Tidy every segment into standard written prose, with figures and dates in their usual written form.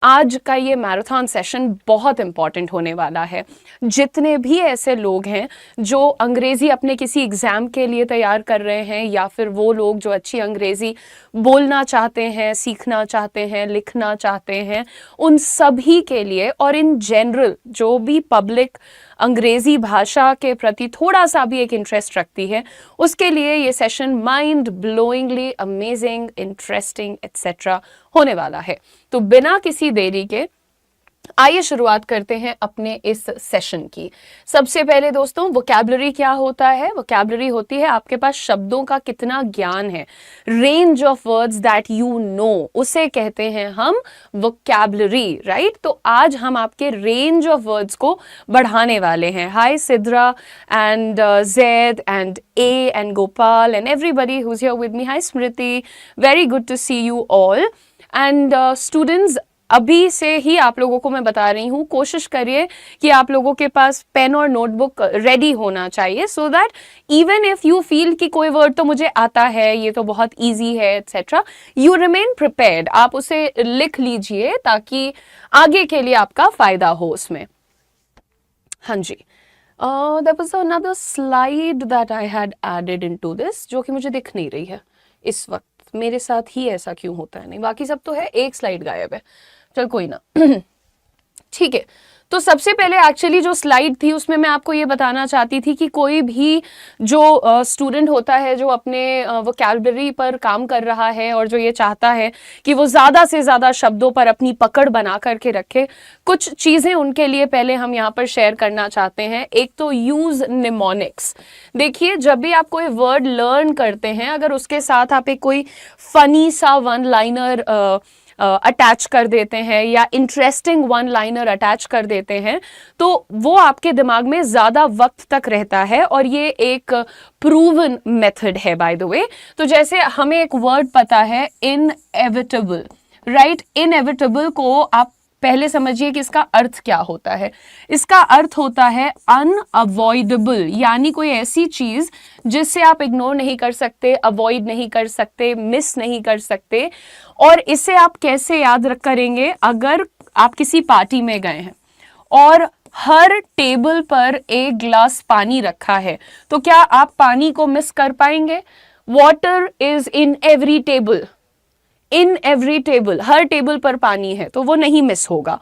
आज का ये मैराथन सेशन बहुत इम्पॉर्टेंट होने वाला है। जितने भी ऐसे लोग हैं जो अंग्रेज़ी अपने किसी एग्ज़ाम के लिए तैयार कर रहे हैं, या फिर वो लोग जो अच्छी अंग्रेज़ी बोलना चाहते हैं, सीखना चाहते हैं, लिखना चाहते हैं, उन सभी के लिए, और इन जनरल जो भी पब्लिक अंग्रेज़ी भाषा के प्रति थोड़ा सा भी एक इंटरेस्ट रखती है, उसके लिए ये session mind blowingly amazing, interesting etcetera होने वाला है। तो बिना किसी देरी के आइए शुरुआत करते हैं अपने इस सेशन की। सबसे पहले दोस्तों, वोकैबुलरी क्या होता है? वोकैबुलरी होती है आपके पास शब्दों का कितना ज्ञान है, range of words that you know, उसे कहते हैं हम वोकैबुलरी, राइट? तो आज हम आपके रेंज ऑफ वर्ड्स को बढ़ाने वाले हैं। Hi Sidra and Zaid and a and Gopal and everybody who is here with me. Hi Smriti, very good to see you all. And students, अभी से ही आप लोगों को मैं बता रही हूँ, कोशिश करिए कि आप लोगों के पास पेन और नोटबुक रेडी होना चाहिए, so that even if you feel कि कोई वर्ड तो मुझे आता है, ये तो बहुत इजी है एट्सेट्रा, यू रिमेन प्रिपेयर्ड। आप उसे लिख लीजिए ताकि आगे के लिए आपका फायदा हो उसमें। हाँ जी, there was another slide that I had added into this, जो कि मुझे दिख नहीं रही है इस वक्त। मेरे साथ ही ऐसा क्यों होता है? नहीं, बाकी सब तो है, एक स्लाइड गायब है। चल कोई ना। ठीक है, तो सबसे पहले एक्चुअली जो स्लाइड थी उसमें मैं आपको ये बताना चाहती थी कि कोई भी जो स्टूडेंट होता है जो अपने वोकैबुलरी पर काम कर रहा है और जो ये चाहता है कि वो ज़्यादा से ज़्यादा शब्दों पर अपनी पकड़ बना करके रखे, कुछ चीज़ें उनके लिए पहले हम यहाँ पर शेयर करना चाहते हैं। एक तो यूज़ निमोनिक्स। देखिए, जब भी आप कोई वर्ड लर्न करते हैं, अगर उसके साथ आप एक कोई फनी सा वन लाइनर अटैच कर देते हैं या इंटरेस्टिंग वन लाइनर अटैच कर देते हैं, तो वो आपके दिमाग में ज़्यादा वक्त तक रहता है, और ये एक प्रूवन मेथड है बाय द वे। तो जैसे हमें एक वर्ड पता है, इनएविटेबल, राइट? इनएविटेबल को आप पहले समझिए कि इसका अर्थ क्या होता है। इसका अर्थ होता है अनअवॉइडेबल, यानी कोई ऐसी चीज जिससे आप इग्नोर नहीं कर सकते, अवॉइड नहीं कर सकते, मिस नहीं कर सकते। और इसे आप कैसे याद करेंगे? अगर आप किसी पार्टी में गए हैं और हर टेबल पर एक ग्लास पानी रखा है, तो क्या आप पानी को मिस कर पाएंगे? Water is in every table, in every table, her table पर पानी है, तो वो नहीं मिस होगा।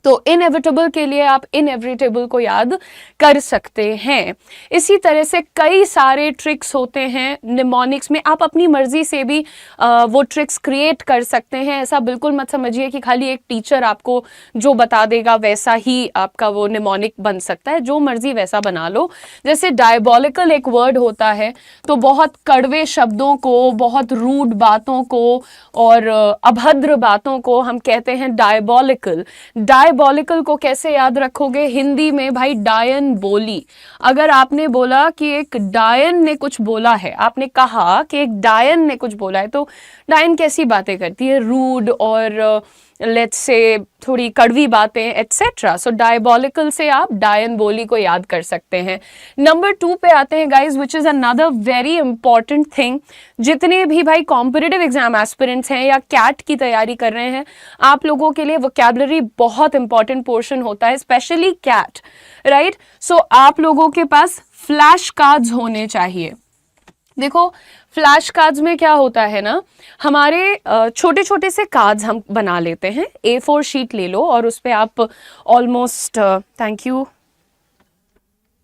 तो इनएविटेबल के लिए आप इनएविटेबल को याद कर सकते हैं। इसी तरह से कई सारे ट्रिक्स होते हैं निमोनिक्स में, आप अपनी मर्जी से भी वो ट्रिक्स क्रिएट कर सकते हैं। ऐसा बिल्कुल मत समझिए कि खाली एक टीचर आपको जो बता देगा वैसा ही आपका वो निमोनिक बन सकता है, जो मर्जी वैसा बना लो। जैसे डायबॉलिकल एक वर्ड होता है, तो बहुत कड़वे शब्दों को, बहुत रूड बातों को और अभद्र बातों को हम कहते हैं डायबॉलिकल। डायबॉलिकल को कैसे याद रखोगे? हिंदी में भाई डायन बोली। अगर आपने बोला कि एक डायन ने कुछ बोला है, आपने कहा कि एक डायन ने कुछ बोला है, तो डायन कैसी बातें करती है? रूड और लेट्स से थोड़ी कड़वी बातें एटसेट्रा। सो डायबॉलिकल से आप डायन बोली को याद कर सकते हैं। नंबर 2 पे आते हैं guys, which is another very important thing. जितने भी भाई कॉम्पिटिटिव एग्जाम एस्पिरेंट्स हैं या कैट की तैयारी कर रहे हैं, आप लोगों के लिए वोकैबुलरी बहुत इंपॉर्टेंट पोर्शन होता है, स्पेशली कैट, राइट? सो आप लोगों के पास फ्लैश कार्ड्स होने चाहिए। देखो, फ्लैश कार्ड्स में क्या होता है ना, हमारे छोटे छोटे से कार्ड्स हम बना लेते हैं। A4 शीट ले लो और उस पे आप ऑलमोस्ट, थैंक यू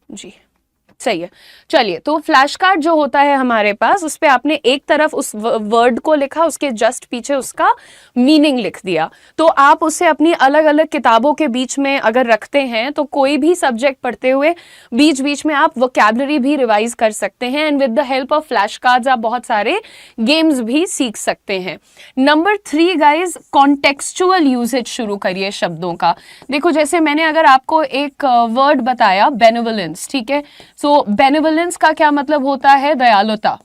जी, सही है। चलिए, तो फ्लैश कार्ड जो होता है हमारे पास, उस पे आपने एक तरफ उस वर्ड को लिखा, उसके जस्ट पीछे उसका मीनिंग लिख दिया। तो आप उसे अपनी अलग अलग किताबों के बीच में अगर रखते हैं, तो कोई भी सब्जेक्ट पढ़ते हुए बीच बीच में आप वोकैबुलरी भी रिवाइज कर सकते हैं, and with the help of flash cards आप बहुत सारे गेम्स भी सीख सकते हैं। नंबर 3 गाइज, कॉन्टेक्सचुअल यूजेज शुरू करिए शब्दों का। देखो, जैसे मैंने अगर आपको एक वर्ड बताया बेनेवोलेंस, ठीक है, सो बेनेवोलेंस का क्या मतलब होता है? दयालुता,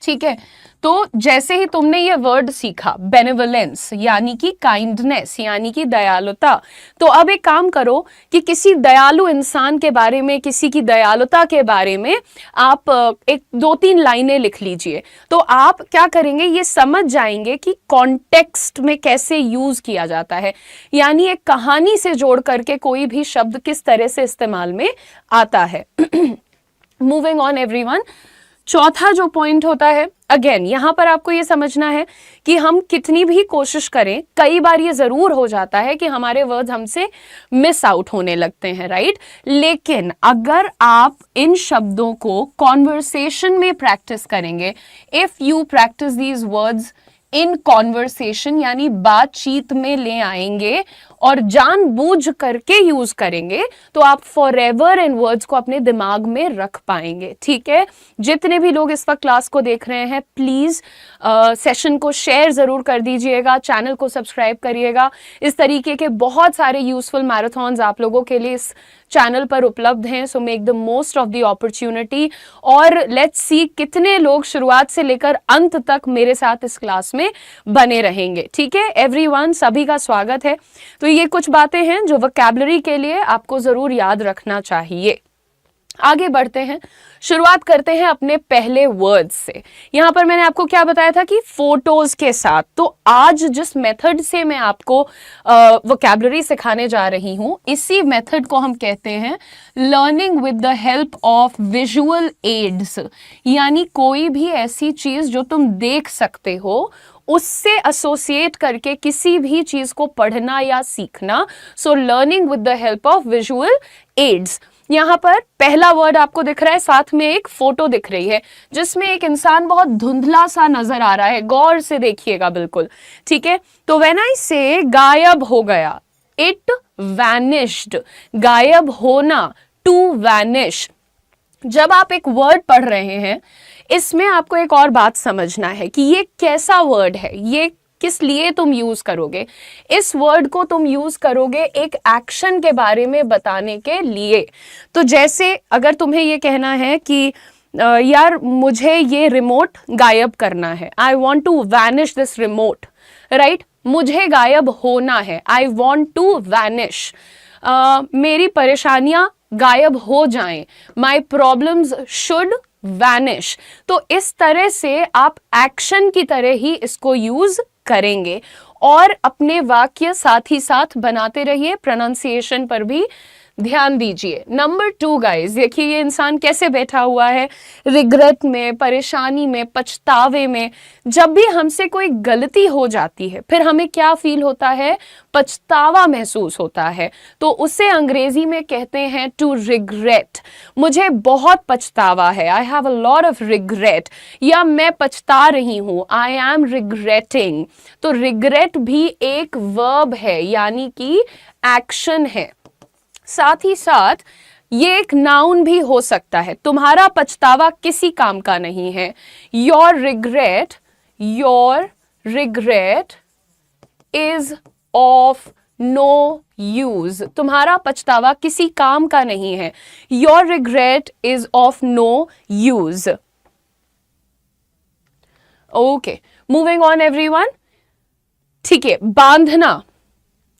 ठीक है, तो जैसे ही तुमने ये वर्ड सीखा बेनेवोलेंस यानी कि काइंडनेस यानी कि दयालुता, तो अब एक काम करो कि किसी दयालु इंसान के बारे में, किसी की दयालुता के बारे में आप एक 2-3 लाइनें लिख लीजिए। तो आप क्या करेंगे, ये समझ जाएंगे कि कॉन्टेक्स्ट में कैसे यूज किया जाता है, यानी एक कहानी से जोड़ करके कोई भी शब्द किस तरह से इस्तेमाल में आता है। मूविंग ऑन एवरीवन, चौथा जो पॉइंट होता है, अगेन यहां पर आपको ये समझना है कि हम कितनी भी कोशिश करें, कई बार ये जरूर हो जाता है कि हमारे वर्ड्स हमसे मिस आउट होने लगते हैं, राइट। लेकिन अगर आप इन शब्दों को कॉन्वर्सेशन में प्रैक्टिस करेंगे, if you practice these words in conversation यानी बातचीत में ले आएंगे और जानबूझ करके यूज करेंगे, तो आप फॉरएवर इन वर्ड्स को अपने दिमाग में रख पाएंगे, ठीक है। जितने भी लोग इस वक्त क्लास को देख रहे हैं, प्लीज सेशन को शेयर जरूर कर दीजिएगा, चैनल को सब्सक्राइब करिएगा। इस तरीके के बहुत सारे यूजफुल मैराथन्स आप लोगों के लिए इस चैनल पर उपलब्ध हैं, so make the most of the opportunity. और लेट्स सी कितने लोग शुरुआत से लेकर अंत तक मेरे साथ इस क्लास में बने रहेंगे, ठीक है। एवरीवन, सभी का स्वागत है। तो ये कुछ बातें हैं जो वोकैबुलरी के लिए आपको जरूर याद रखना चाहिए। आगे बढ़ते हैं, शुरुआत करते हैं अपने पहले वर्ड्स से। यहां पर मैंने आपको क्या बताया था कि फोटोज के साथ, तो आज जिस मेथड से मैं आपको वोकैबुलरी सिखाने जा रही हूं, इसी मेथड को हम कहते हैं learning with the help of visual aids, यानी कोई भी ऐसी चीज जो तुम देख सकते हो उससे एसोसिएट करके किसी भी चीज को पढ़ना या सीखना। So learning with the help of visual aids. यहां पर पहला वर्ड आपको दिख रहा है, साथ में एक फोटो दिख रही है जिसमें एक इंसान बहुत धुंधला सा नजर आ रहा है, गौर से देखिएगा बिल्कुल, ठीक है। तो व्हेन आई से गायब हो गया, इट वैनिश्ड, गायब होना, टू वैनिश। जब आप एक वर्ड पढ़ रहे हैं, इसमें आपको एक और बात समझना है कि ये कैसा वर्ड है, ये किस लिए तुम यूज करोगे। इस वर्ड को तुम यूज करोगे एक एक्शन के बारे में बताने के लिए। तो जैसे अगर तुम्हें ये कहना है कि यार मुझे ये रिमोट गायब करना है, I want to vanish this remote, right. मुझे गायब होना है, आई वॉन्ट टू वैनिश। मेरी परेशानियां गायब हो जाएं, माई प्रॉब्लम्स शुड वैनिश। तो इस तरह से आप एक्शन की तरह ही इसको यूज करेंगे और अपने वाक्य साथ ही साथ बनाते रहिए। प्रोनाउंसिएशन पर भी ध्यान दीजिए। नंबर 2 गाइस, देखिए ये इंसान कैसे बैठा हुआ है, रिग्रेट में, परेशानी में, पछतावे में। जब भी हमसे कोई गलती हो जाती है फिर हमें क्या फील होता है, पछतावा महसूस होता है। तो उसे अंग्रेजी में कहते हैं टू रिग्रेट। मुझे बहुत पछतावा है, I have a lot of regret, या मैं पछता रही हूं, आई एम रिग्रेटिंग। तो रिग्रेट भी एक वर्ब है, यानी कि एक्शन है। साथ ही साथ ये एक नाउन भी हो सकता है। तुम्हारा पछतावा किसी काम का नहीं है, your regret is of no use. तुम्हारा पछतावा किसी काम का नहीं है, your regret is of no use. Okay, moving on everyone. ठीक है, बांधना,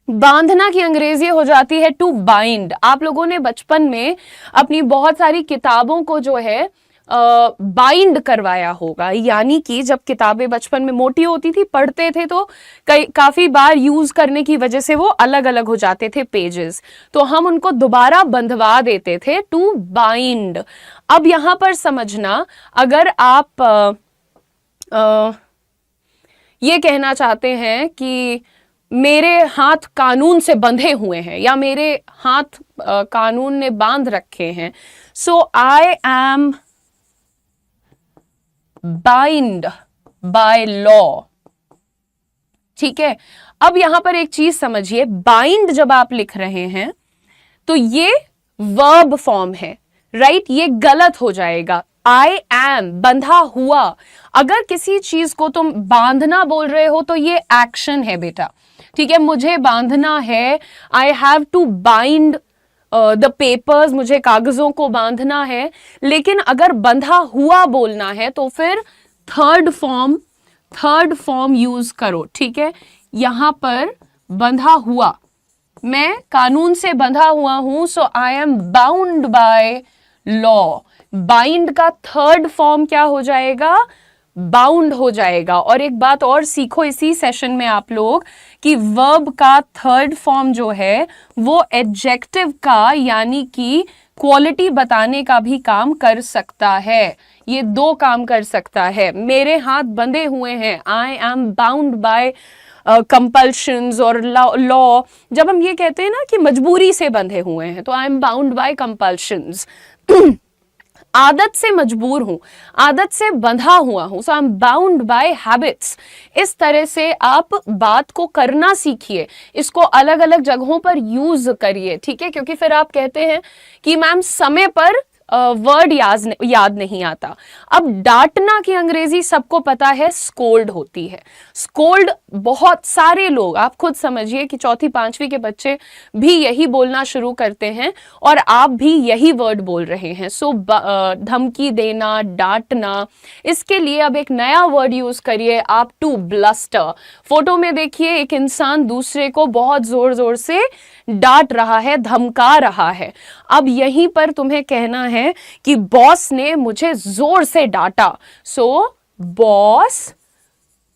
बांधना की अंग्रेजी हो जाती है टू बाइंड। आप लोगों ने बचपन में अपनी बहुत सारी किताबों को जो है बाइंड करवाया होगा, यानी कि जब किताबें बचपन में मोटी होती थी, पढ़ते थे तो काफी बार यूज करने की वजह से वो अलग अलग हो जाते थे पेजेस, तो हम उनको दोबारा बंधवा देते थे, टू बाइंड। अब यहां पर समझना, अगर आप ये कहना चाहते हैं कि मेरे हाथ कानून से बंधे हुए हैं या मेरे हाथ कानून ने बांध रखे हैं, so I am bind by law. ठीक है, अब यहां पर एक चीज समझिए, बाइंड जब आप लिख रहे हैं तो ये वर्ब फॉर्म है, राइट। ये गलत हो जाएगा, आई एम बंधा हुआ। अगर किसी चीज को तुम बांधना बोल रहे हो तो ये एक्शन है बेटा, ठीक है। मुझे बांधना है, I have to bind the papers, मुझे कागजों को बांधना है। लेकिन अगर बंधा हुआ बोलना है तो फिर थर्ड फॉर्म यूज करो, ठीक है। यहां पर बंधा हुआ, मैं कानून से बंधा हुआ हूं, so I am bound by law. Bind का थर्ड फॉर्म क्या हो जाएगा? बाउंड हो जाएगा। और एक बात और सीखो इसी सेशन में आप लोग कि वर्ब का थर्ड फॉर्म जो है वो एडजेक्टिव का यानी कि क्वालिटी बताने का भी काम कर सकता है। ये दो काम कर सकता है। मेरे हाथ बंधे हुए हैं, आई एम बाउंड बाय कंपल्शंस और लॉ। जब हम ये कहते हैं ना कि मजबूरी से बंधे हुए हैं, तो I am bound by compulsions. आदत से मजबूर हूं, आदत से बंधा हुआ हूं, so I am bound by habits. इस तरह से आप बात को करना सीखिए, इसको अलग अलग जगहों पर यूज करिए, ठीक है। क्योंकि फिर आप कहते हैं कि मैम समय पर वर्ड याद नहीं आता। अब डांटना की अंग्रेजी सबको पता है, स्कोल्ड होती है। स्कोल्ड बहुत सारे लोग, आप खुद समझिए कि चौथी पांचवी के बच्चे भी यही बोलना शुरू करते हैं और आप भी यही वर्ड बोल रहे हैं। सो धमकी देना, डांटना, इसके लिए अब एक नया वर्ड यूज करिए आप, टू ब्लस्टर। फोटो में देखिए एक इंसान दूसरे को बहुत जोर जोर से डांट रहा है, धमका रहा है। अब यहीं पर तुम्हें कहना है कि बॉस ने मुझे जोर से डांटा, सो बॉस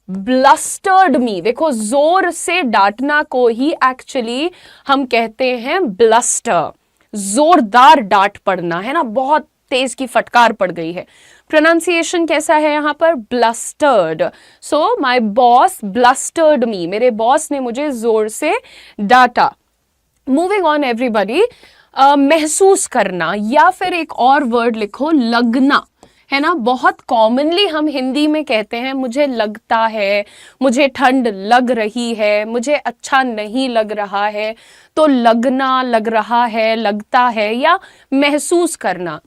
ब्लस्टर्ड मी। देखो, जोर से डांटना को ही एक्चुअली हम कहते हैं ब्लस्टर। जोरदार डांट पड़ना है ना, बहुत तेज की फटकार पड़ गई है। प्रोनाउंसिएशन कैसा है यहां पर? ब्लस्टर्ड। सो माय बॉस ब्लस्टर्ड मी, मेरे बॉस ने मुझे जोर से डांटा। मूविंग ऑन एवरीबडी, महसूस करना, या फिर एक और वर्ड लिखो, लगना, है ना। बहुत कॉमनली हम हिंदी में कहते हैं मुझे लगता है, मुझे ठंड लग रही है, मुझे अच्छा नहीं लग रहा है। तो लगना, लग रहा है, लगता है, या महसूस करना।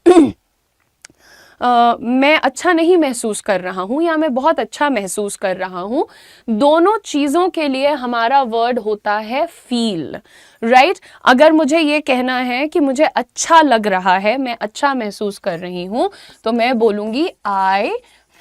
मैं अच्छा नहीं महसूस कर रहा हूं या मैं बहुत अच्छा महसूस कर रहा हूं। दोनों चीजों के लिए हमारा वर्ड होता है फील, राइट। अगर मुझे ये कहना है कि मुझे अच्छा लग रहा है, मैं अच्छा महसूस कर रही हूं, तो मैं बोलूंगी आई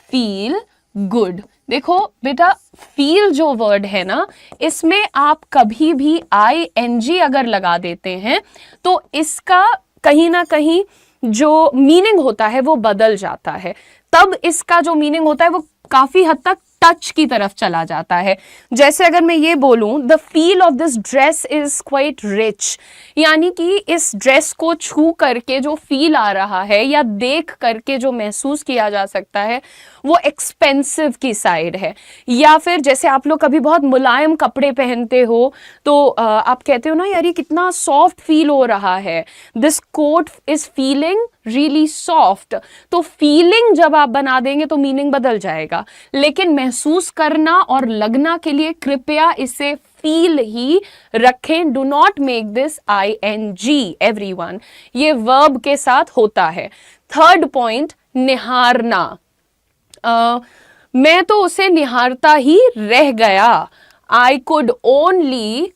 फील गुड। देखो बेटा, फील जो वर्ड है ना, इसमें आप कभी भी ING अगर लगा देते हैं तो इसका कहीं ना कहीं जो मीनिंग होता है वो बदल जाता है। तब इसका जो मीनिंग होता है वो काफी हद तक टच की तरफ चला जाता है। जैसे अगर मैं ये बोलूं, the feel of this dress is quite rich, यानी कि इस ड्रेस को छू करके जो फील आ रहा है या देख करके जो महसूस किया जा सकता है वो एक्सपेंसिव की साइड है। या फिर जैसे आप लोग कभी बहुत मुलायम कपड़े पहनते हो तो आप कहते हो ना, यार ये कितना सॉफ्ट फील हो रहा है, this coat is feeling really soft. तो फीलिंग जब आप बना देंगे तो मीनिंग बदल जाएगा, लेकिन महसूस करना और लगना के लिए कृपया इसे फील ही रखें। Do not make this ING everyone, ये वर्ब के साथ होता है। थर्ड पॉइंट, निहारना। मैं तो उसे निहारता ही रह गया। I could only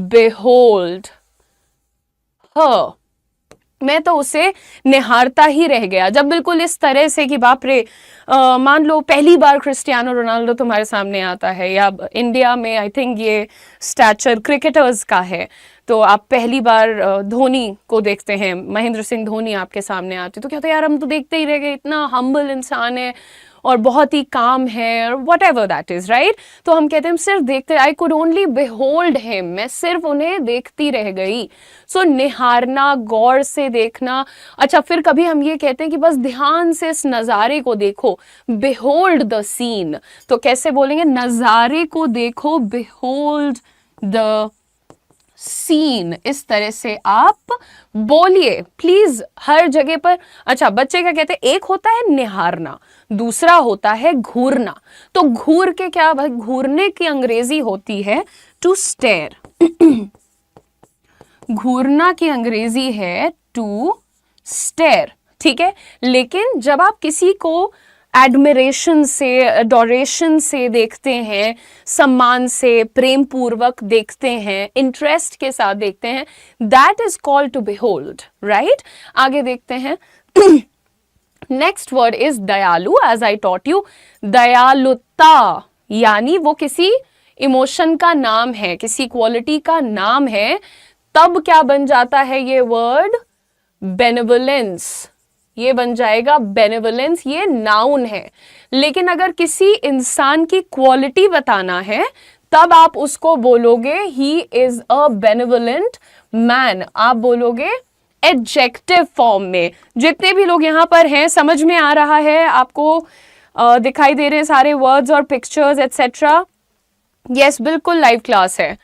behold her। मैं तो उसे निहारता ही रह गया। जब बिल्कुल इस तरह से कि बाप रे, मान लो पहली बार क्रिस्टियानो रोनाल्डो तुम्हारे सामने आता है, या इंडिया में आई थिंक ये स्टैचर क्रिकेटर्स का है, तो आप पहली बार धोनी को देखते हैं, महेंद्र सिंह धोनी आपके सामने आते, तो कहते हैं यार हम तो देखते ही रह गए, इतना हम्बल इंसान है और बहुत ही काम है, और what ever that is, right. तो हम कहते हैं हम सिर्फ देखते, I could only behold him, मैं सिर्फ उन्हें देखती रह गई। सो निहारना, गौर से देखना। अच्छा, फिर कभी हम ये कहते हैं कि बस ध्यान से इस नज़ारे को देखो, बिहोल्ड द सीन। तो कैसे बोलेंगे? नज़ारे को देखो, बिहोल्ड द सीन। इस तरह से आप बोलिए प्लीज हर जगह पर। अच्छा, बच्चे क्या कहते हैं? एक होता है निहारना, दूसरा होता है घूरना। तो घूर के क्या, घूरने की अंग्रेजी होती है टू स्टेयर। घूरना की अंग्रेजी है टू स्टेयर, ठीक है। लेकिन जब आप किसी को एडमिरेशन से, एडोरेशन से देखते हैं, सम्मान से, प्रेम पूर्वक देखते हैं, इंटरेस्ट के साथ देखते हैं, that is called to behold, right. आगे देखते हैं। नेक्स्ट वर्ड इज दयालु, एज आई टॉट यू। दयालुता यानी वो किसी इमोशन का नाम है, किसी क्वालिटी का नाम है, तब क्या बन जाता है ये वर्ड? बेनेवोलेंस। ये बन जाएगा बेनेवोलेंस, ये नाउन है। लेकिन अगर किसी इंसान की क्वालिटी बताना है तब आप उसको बोलोगे he is a benevolent man, आप बोलोगे एडजेक्टिव फॉर्म में। जितने भी लोग यहाँ पर हैं, समझ में आ रहा है आपको? दिखाई दे रहे हैं सारे वर्ड्स और पिक्चर्स एटसेट्रा? यस, बिल्कुल लाइव क्लास है।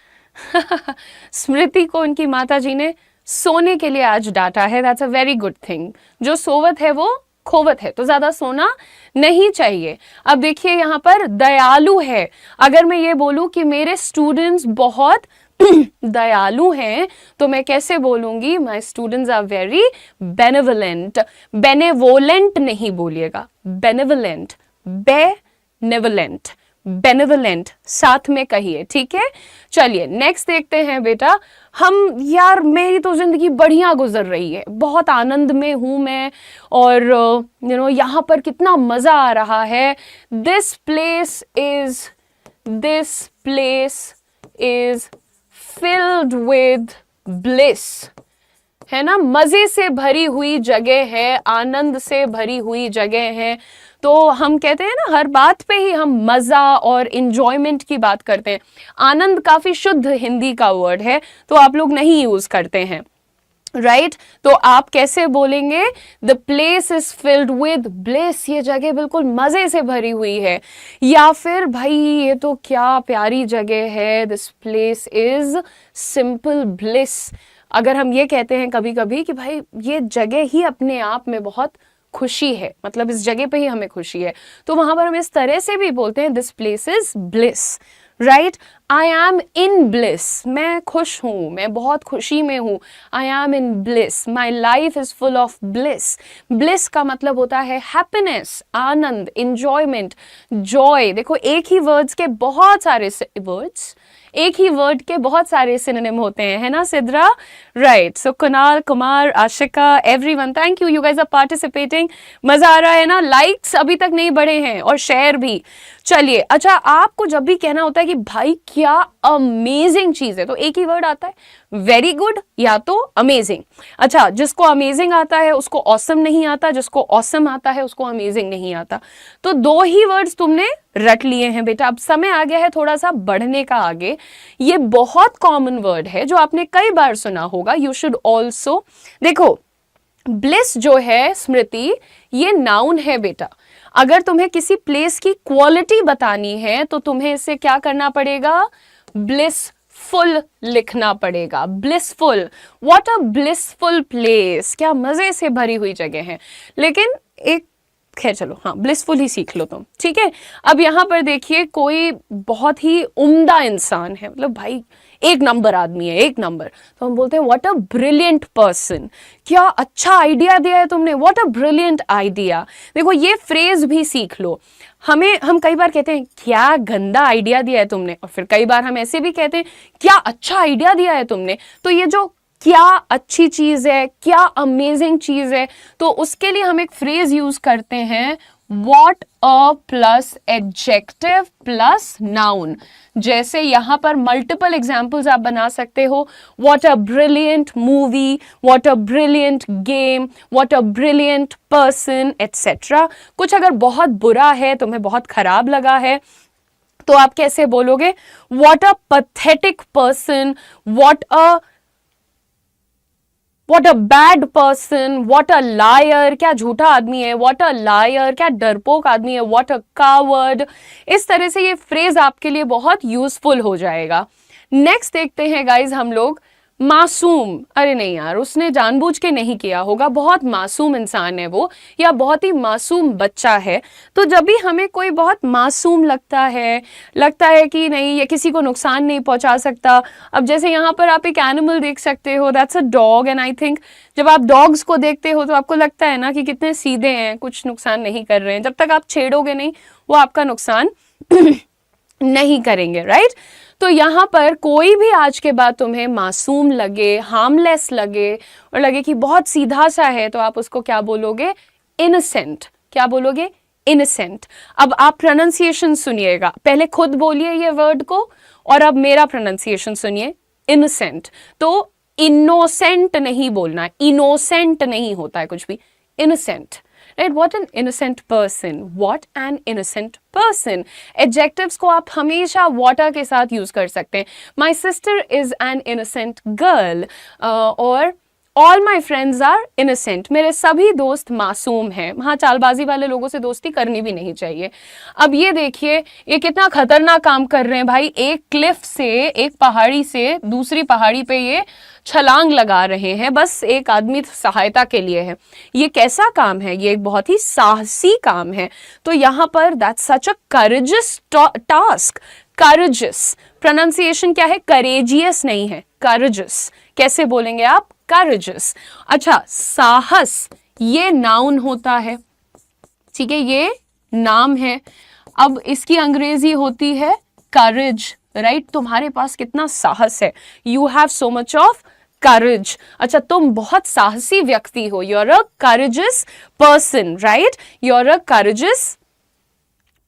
स्मृति को उनकी माता जी ने सोने के लिए आज डांटा है, that's a very good thing. जो सोवत है वो खोवत है, तो ज्यादा सोना नहीं चाहिए। अब देखिए यहाँ पर दयालु है। अगर मैं ये बोलूं कि मेरे स्टूडेंट्स बहुत दयालु हैं, तो मैं कैसे बोलूंगी? My students are very benevolent. Benevolent नहीं बोलिएगा, बेनेवोलेंट, बेनेवोलेंट, बेनेवोलेंट साथ में कहिए, ठीक है? चलिए नेक्स्ट देखते हैं बेटा। हम यार, मेरी तो जिंदगी बढ़िया गुजर रही है, बहुत आनंद में हूं मैं, और यहाँ पर कितना मजा आ रहा है। This place is filled with bliss, है ना? मजे से भरी हुई जगह है, आनंद से भरी हुई जगह है। तो हम कहते हैं ना, हर बात पे ही हम मजा और इंजॉयमेंट की बात करते हैं। आनंद काफी शुद्ध हिंदी का वर्ड है, तो आप लोग नहीं यूज करते हैं, राइट? तो आप कैसे बोलेंगे? The place is filled with bliss, ये जगह बिल्कुल मजे से भरी हुई है। या फिर भाई ये तो क्या प्यारी जगह है, this place is simple bliss. अगर हम ये कहते हैं कभी कभी कि भाई ये जगह ही अपने आप में बहुत खुशी है, मतलब इस जगह पे ही हमें खुशी है, तो वहां पर हम इस तरह से भी बोलते हैं this place is bliss, right? I am in bliss, मैं खुश हूं, मैं बहुत खुशी में हूं। आई am in bliss, my life is full of bliss. Bliss का मतलब होता है हैप्पीनेस, आनंद, इंजॉयमेंट, जॉय। देखो एक ही वर्ड्स के बहुत सारे वर्ड्स, एक ही वर्ड के बहुत सारे सिनोनिम होते हैं, है ना Sidra? Right. So Kunal, Kumar, Ashika, everyone, thank you, you guys are participating. मजा आ रहा है ना? लाइक्स अभी तक नहीं बढ़े हैं और शेयर भी। चलिए, अच्छा, आपको जब भी कहना होता है कि भाई क्या अमेजिंग चीज है, तो एक ही वर्ड आता है, वेरी गुड या तो अमेजिंग। अच्छा, जिसको अमेजिंग आता है उसको ऑसम नहीं आता, जिसको ऑसम आता है उसको अमेजिंग नहीं आता। तो दो ही वर्ड्स तुमने रट लिए हैं बेटा। अब समय आ गया है थोड़ा सा बढ़ने का आगे। ये बहुत कॉमन वर्ड है जो आपने कई बार सुना होगा। यू शुड ऑल्सो, देखो ब्लिस जो है स्मृति, ये नाउन है बेटा। अगर तुम्हें किसी प्लेस की क्वालिटी बतानी है तो तुम्हें इसे क्या करना पड़ेगा? ब्लिसफुल लिखना पड़ेगा। Blissful, what a blissful place, क्या मजे से भरी हुई जगह है। लेकिन एक खैर चलो, हाँ, ब्लिसफुल ही सीख लो तुम, ठीक है? अब यहां पर देखिए, कोई बहुत ही उम्दा इंसान है, मतलब भाई एक नंबर आदमी है, एक नंबर, तो हम बोलते हैं व्हाट अ ब्रिलियंट पर्सन। क्या अच्छा आइडिया दिया है तुमने, व्हाट अ ब्रिलियंट आइडिया। देखो ये फ्रेज भी सीख लो। हम कई बार कहते हैं क्या गंदा आइडिया दिया है तुमने, और फिर कई बार हम ऐसे भी कहते हैं क्या अच्छा आइडिया दिया है तुमने। तो ये जो क्या अच्छी चीज है, क्या अमेजिंग चीज है, तो उसके लिए हम एक फ्रेज यूज करते हैं, what a plus adjective plus noun. जैसे यहां पर मल्टीपल एग्जाम्पल्स आप बना सकते हो, what a brilliant movie, what a brilliant game, what a brilliant person, etc. कुछ अगर बहुत बुरा है, तुम्हें बहुत खराब लगा है, तो आप कैसे बोलोगे? what a pathetic person, what a bad person, what a liar, क्या झूठा आदमी है, what a liar, क्या डरपोक आदमी है, what a coward। इस तरह से ये फ्रेज आपके लिए बहुत यूजफुल हो जाएगा। नेक्स्ट देखते हैं गाइज हम लोग, मासूम। अरे नहीं यार, उसने जानबूझ के नहीं किया होगा, बहुत मासूम इंसान है वो, या बहुत ही मासूम बच्चा है। तो जब भी हमें कोई बहुत मासूम लगता है कि नहीं, ये किसी को नुकसान नहीं पहुंचा सकता। अब जैसे यहाँ पर आप एक एनिमल देख सकते हो, that's a dog, and I think जब आप डॉग्स को देखते हो तो आपको लगता है ना कि कितने सीधे हैं, कुछ नुकसान नहीं कर रहे हैं। जब तक आप छेड़ोगे नहीं, वो आपका नुकसान नहीं करेंगे, राइट? तो यहाँ पर कोई भी आज के बाद तुम्हें मासूम लगे, हार्मलेस लगे, और लगे कि बहुत सीधा सा है, तो आप उसको क्या बोलोगे? इनोसेंट, क्या बोलोगे? इनोसेंट। अब आप प्रोनाउंसिएशन सुनिएगा, पहले खुद बोलिए ये वर्ड को और अब मेरा प्रोनाउंसिएशन सुनिए, इनोसेंट। तो इनोसेंट नहीं बोलना है, इनोसेंट नहीं होता है कुछ भी, innocent, right? What an innocent person, what an innocent person. Adjectives को आप हमेशा वाटर के साथ यूज कर सकते हैं। My sister is an innocent girl, और all my friends are innocent, मेरे सभी दोस्त मासूम हैं। हाँ, चालबाजी वाले लोगों से दोस्ती करनी भी नहीं चाहिए। अब ये देखिए ये कितना खतरनाक काम कर रहे हैं भाई, एक क्लिफ से, एक पहाड़ी से दूसरी पहाड़ी पे ये छलांग लगा रहे हैं, बस एक आदमी सहायता के लिए है। ये कैसा काम है? ये एक बहुत ही साहसी काम है। तो यहाँ पर that's such a courageous task. Courageous pronunciation क्या है? करेजियस नहीं है, करेजियस। कैसे बोलेंगे आप? करेजियस। अच्छा, साहस ये नाउन होता है, ठीक है, ये नाम है। अब इसकी अंग्रेजी होती है करेज, राइट? तुम्हारे पास कितना साहस है, you have so much of courage. अच्छा, तुम बहुत साहसी व्यक्ति हो, you are a courageous person, right? You are a courageous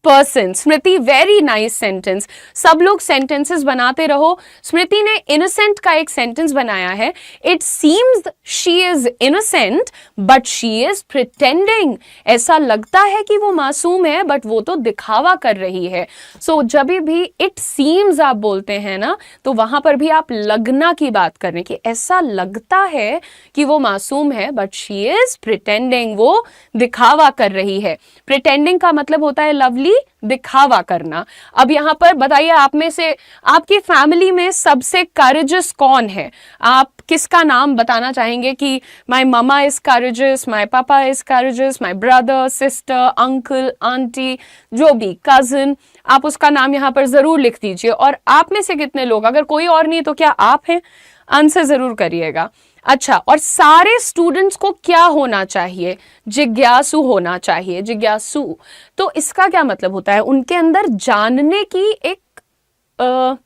person. Smriti, very nice sentence. सब लोग सेंटेंसेस बनाते रहो। स्मृति ने इनोसेंट का एक सेंटेंस बनाया है, it seems she is innocent but she is pretending. ऐसा लगता है कि वो मासूम है बट वो तो दिखावा कर रही है। सो जब भी इट सीम्स आप बोलते हैं ना, तो वहां पर भी आप लगना की बात कर रहे हैं कि ऐसा लगता है कि वो मासूम है बट शी इज प्रिटेंडिंग, वो दिखावा कर रही है। प्रिटेंडिंग का मतलब होता है लवली, दिखावा करना। अब यहां पर बताइए, आप में से आपकी फैमिली में सबसे करेजियस कौन है? आप किसका नाम बताना चाहेंगे कि my mama is courageous, my papa is courageous, my brother, sister, uncle, aunty, जो भी कजिन, आप उसका नाम यहां पर जरूर लिख दीजिए। और आप में से कितने लोग, अगर कोई और नहीं तो क्या आप हैं? आंसर जरूर करिएगा। अच्छा, और सारे स्टूडेंट्स को क्या होना चाहिए? जिज्ञासु होना चाहिए, जिज्ञासु। तो इसका क्या मतलब होता है? उनके अंदर जानने की एक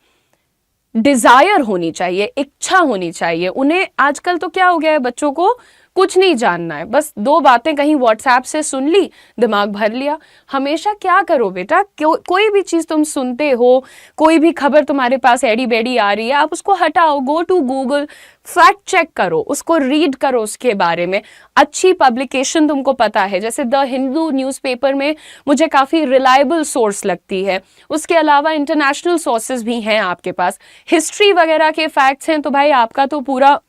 डिजायर होनी चाहिए, इच्छा होनी चाहिए। उन्हें आजकल तो क्या हो गया है, बच्चों को कुछ नहीं जानना है, बस दो बातें कहीं व्हाट्सएप से सुन ली, दिमाग भर लिया। हमेशा क्या करो बेटा, कोई भी चीज तुम सुनते हो, कोई भी खबर तुम्हारे पास एड़ी बेड़ी आ रही है, आप उसको हटाओ, go to Google, fact check करो, उसको रीड करो, उसके बारे में अच्छी पब्लिकेशन तुमको पता है, जैसे द हिंदू न्यूज़पेपर में मुझे काफ़ी रिलायबल सोर्स लगती है। उसके अलावा इंटरनेशनल सोर्सेज भी हैं आपके पास, हिस्ट्री वगैरह के फैक्ट्स हैं, तो भाई आपका तो पूरा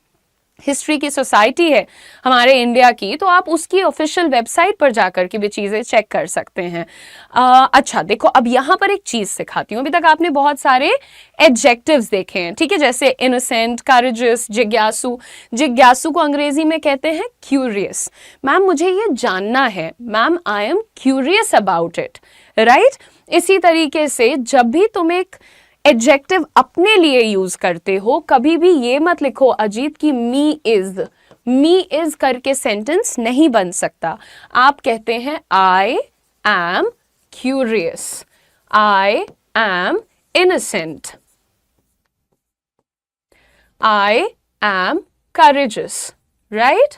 हिस्ट्री की सोसाइटी है हमारे इंडिया की, तो आप उसकी ऑफिशियल वेबसाइट पर जाकर के भी चीज़ें चेक कर सकते हैं। अच्छा देखो, अब यहाँ पर एक चीज़ सिखाती हूँ। अभी तक आपने बहुत सारे एडजेक्टिव्स देखे हैं, ठीक है, जैसे इनोसेंट, करेजियस, जिज्ञासु। जिज्ञासु को अंग्रेजी में कहते हैं क्यूरियस। मैम मुझे ये जानना है, ma'am I am curious about it, right? इसी तरीके से जब भी तुम एक एडजेक्टिव अपने लिए यूज करते हो, कभी भी ये मत लिखो अजीत की मी इज करके सेंटेंस नहीं बन सकता। आप कहते हैं I am curious, I am innocent, I am courageous, right?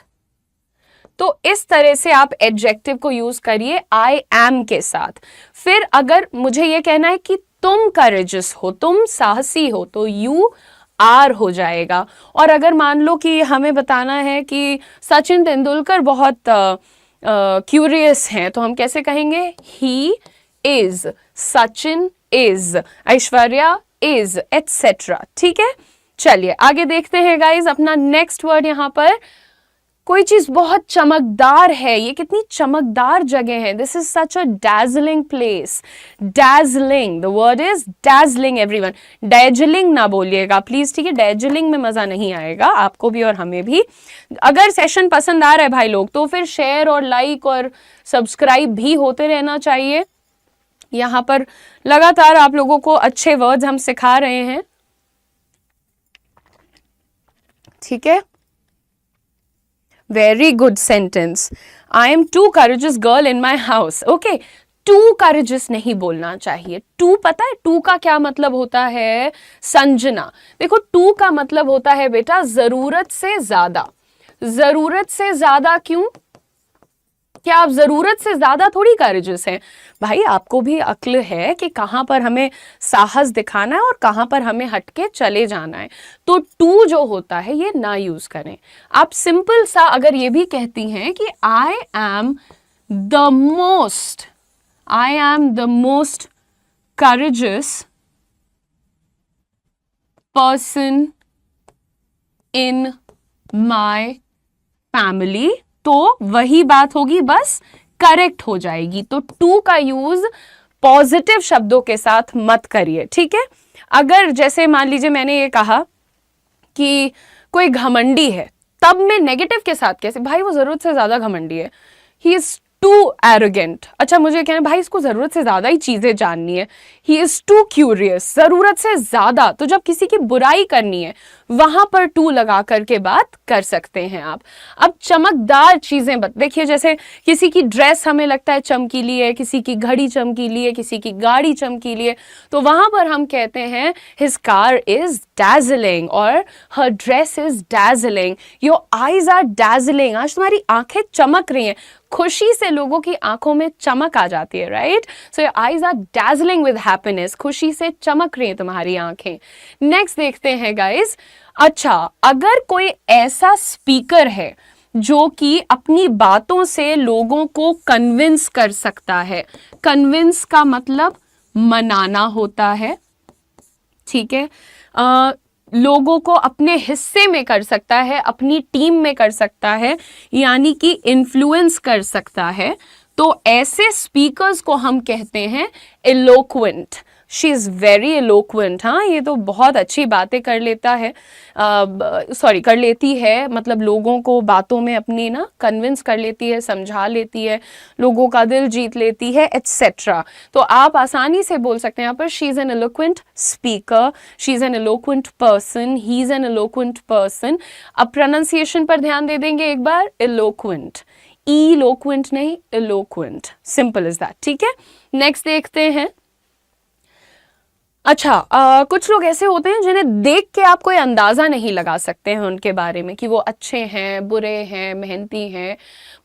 तो इस तरह से आप एडजेक्टिव को यूज करिए आई एम के साथ। फिर अगर मुझे ये कहना है कि तुम करेजियस हो, तुम साहसी हो, तो यू आर हो जाएगा। और अगर मान लो कि हमें बताना है कि सचिन तेंदुलकर बहुत क्यूरियस हैं, तो हम कैसे कहेंगे? He is, Sachin is, Aishwarya is, etcetera. ठीक है, चलिए आगे देखते हैं गाइज अपना नेक्स्ट वर्ड। यहां पर कोई चीज बहुत चमकदार है, ये कितनी चमकदार जगह है, this is such a dazzling place. Dazzling, the word is dazzling everyone. Dazzling ना बोलिएगा प्लीज, ठीक है, डैजलिंग में मजा नहीं आएगा आपको भी और हमें भी। अगर सेशन पसंद आ रहा है भाई लोग, तो फिर शेयर और लाइक और सब्सक्राइब भी होते रहना चाहिए। यहाँ पर लगातार आप लोगों को अच्छे वर्ड्स हम सिखा रहे हैं, ठीक है। Very good sentence. I am too courageous girl in my house. Okay, too courageous नहीं बोलना चाहिए। too पता है too का क्या मतलब होता है? संजना। देखो too का मतलब होता है बेटा जरूरत से ज्यादा। जरूरत से ज्यादा क्यों? क्या आप जरूरत से ज्यादा थोड़ी करेजियस हैं? भाई आपको भी अक्ल है कि कहाँ पर हमें साहस दिखाना है और कहाँ पर हमें हटके चले जाना है। तो टू जो होता है ये ना यूज करें। आप सिंपल सा अगर ये भी कहती हैं कि I am the most courageous person in my family, तो वही बात होगी, बस करेक्ट हो जाएगी। तो टू का यूज पॉजिटिव शब्दों के साथ मत करिए, ठीक है। अगर जैसे मान लीजिए मैंने ये कहा कि कोई घमंडी है, तब मैं नेगेटिव के साथ कैसे, भाई वो जरूरत से ज्यादा घमंडी है, ही इज टू एरोगेंट। अच्छा मुझे कहना भाई इसको जरूरत से ज्यादा ही चीजें जाननी है, ही इज टू क्यूरियस, जरूरत से ज्यादा। तो जब किसी की बुराई करनी है वहां पर टू लगा करके बात कर सकते हैं आप। अब चमकदार चीजें देखिए, जैसे किसी की ड्रेस हमें लगता है चमकीली है, किसी की घड़ी चमकीली है, किसी की गाड़ी चमकीली है, तो वहां पर हम कहते हैं हिज कार इज dazzling और her dress is dazzling, your eyes are dazzling। आज तुम्हारी आंखें चमक रही हैं, खुशी से लोगों की आंखों में चमक आ जाती है, right. So your eyes are dazzling with happiness, खुशी से चमक रही हैं तुम्हारी आंखें। नेक्स्ट देखते हैं गाइस। अच्छा, अगर कोई ऐसा स्पीकर है जो कि अपनी बातों से लोगों को कन्विंस कर सकता है, कन्विंस का मतलब मनाना होता है, ठीक है, लोगों को अपने हिस्से में कर सकता है, अपनी टीम में कर सकता है, यानी कि इन्फ्लुएंस कर सकता है, तो ऐसे स्पीकर्स को हम कहते हैं eloquent. She is very eloquent. हाँ, ये तो बहुत अच्छी बातें कर लेता है, कर लेती है, मतलब लोगों को बातों में अपनी ना कन्विंस कर लेती है, समझा लेती है, लोगों का दिल जीत लेती है, एटसेट्रा। तो आप आसानी से बोल सकते हैं यहाँ पर she is an eloquent speaker, she is an eloquent person, he is an eloquent person. अब प्रोनाउंसिएशन पर ध्यान दे देंगे एक बार, एलोक्वेंट, इलोक्वेंट नहीं, एलोक्वेंट, सिंपल इज दैट, ठीक है। नेक्स्ट देखते हैं। अच्छा, कुछ लोग ऐसे होते हैं जिन्हें देख के आप कोई अंदाजा नहीं लगा सकते हैं उनके बारे में कि वो अच्छे हैं, बुरे हैं, मेहनती हैं,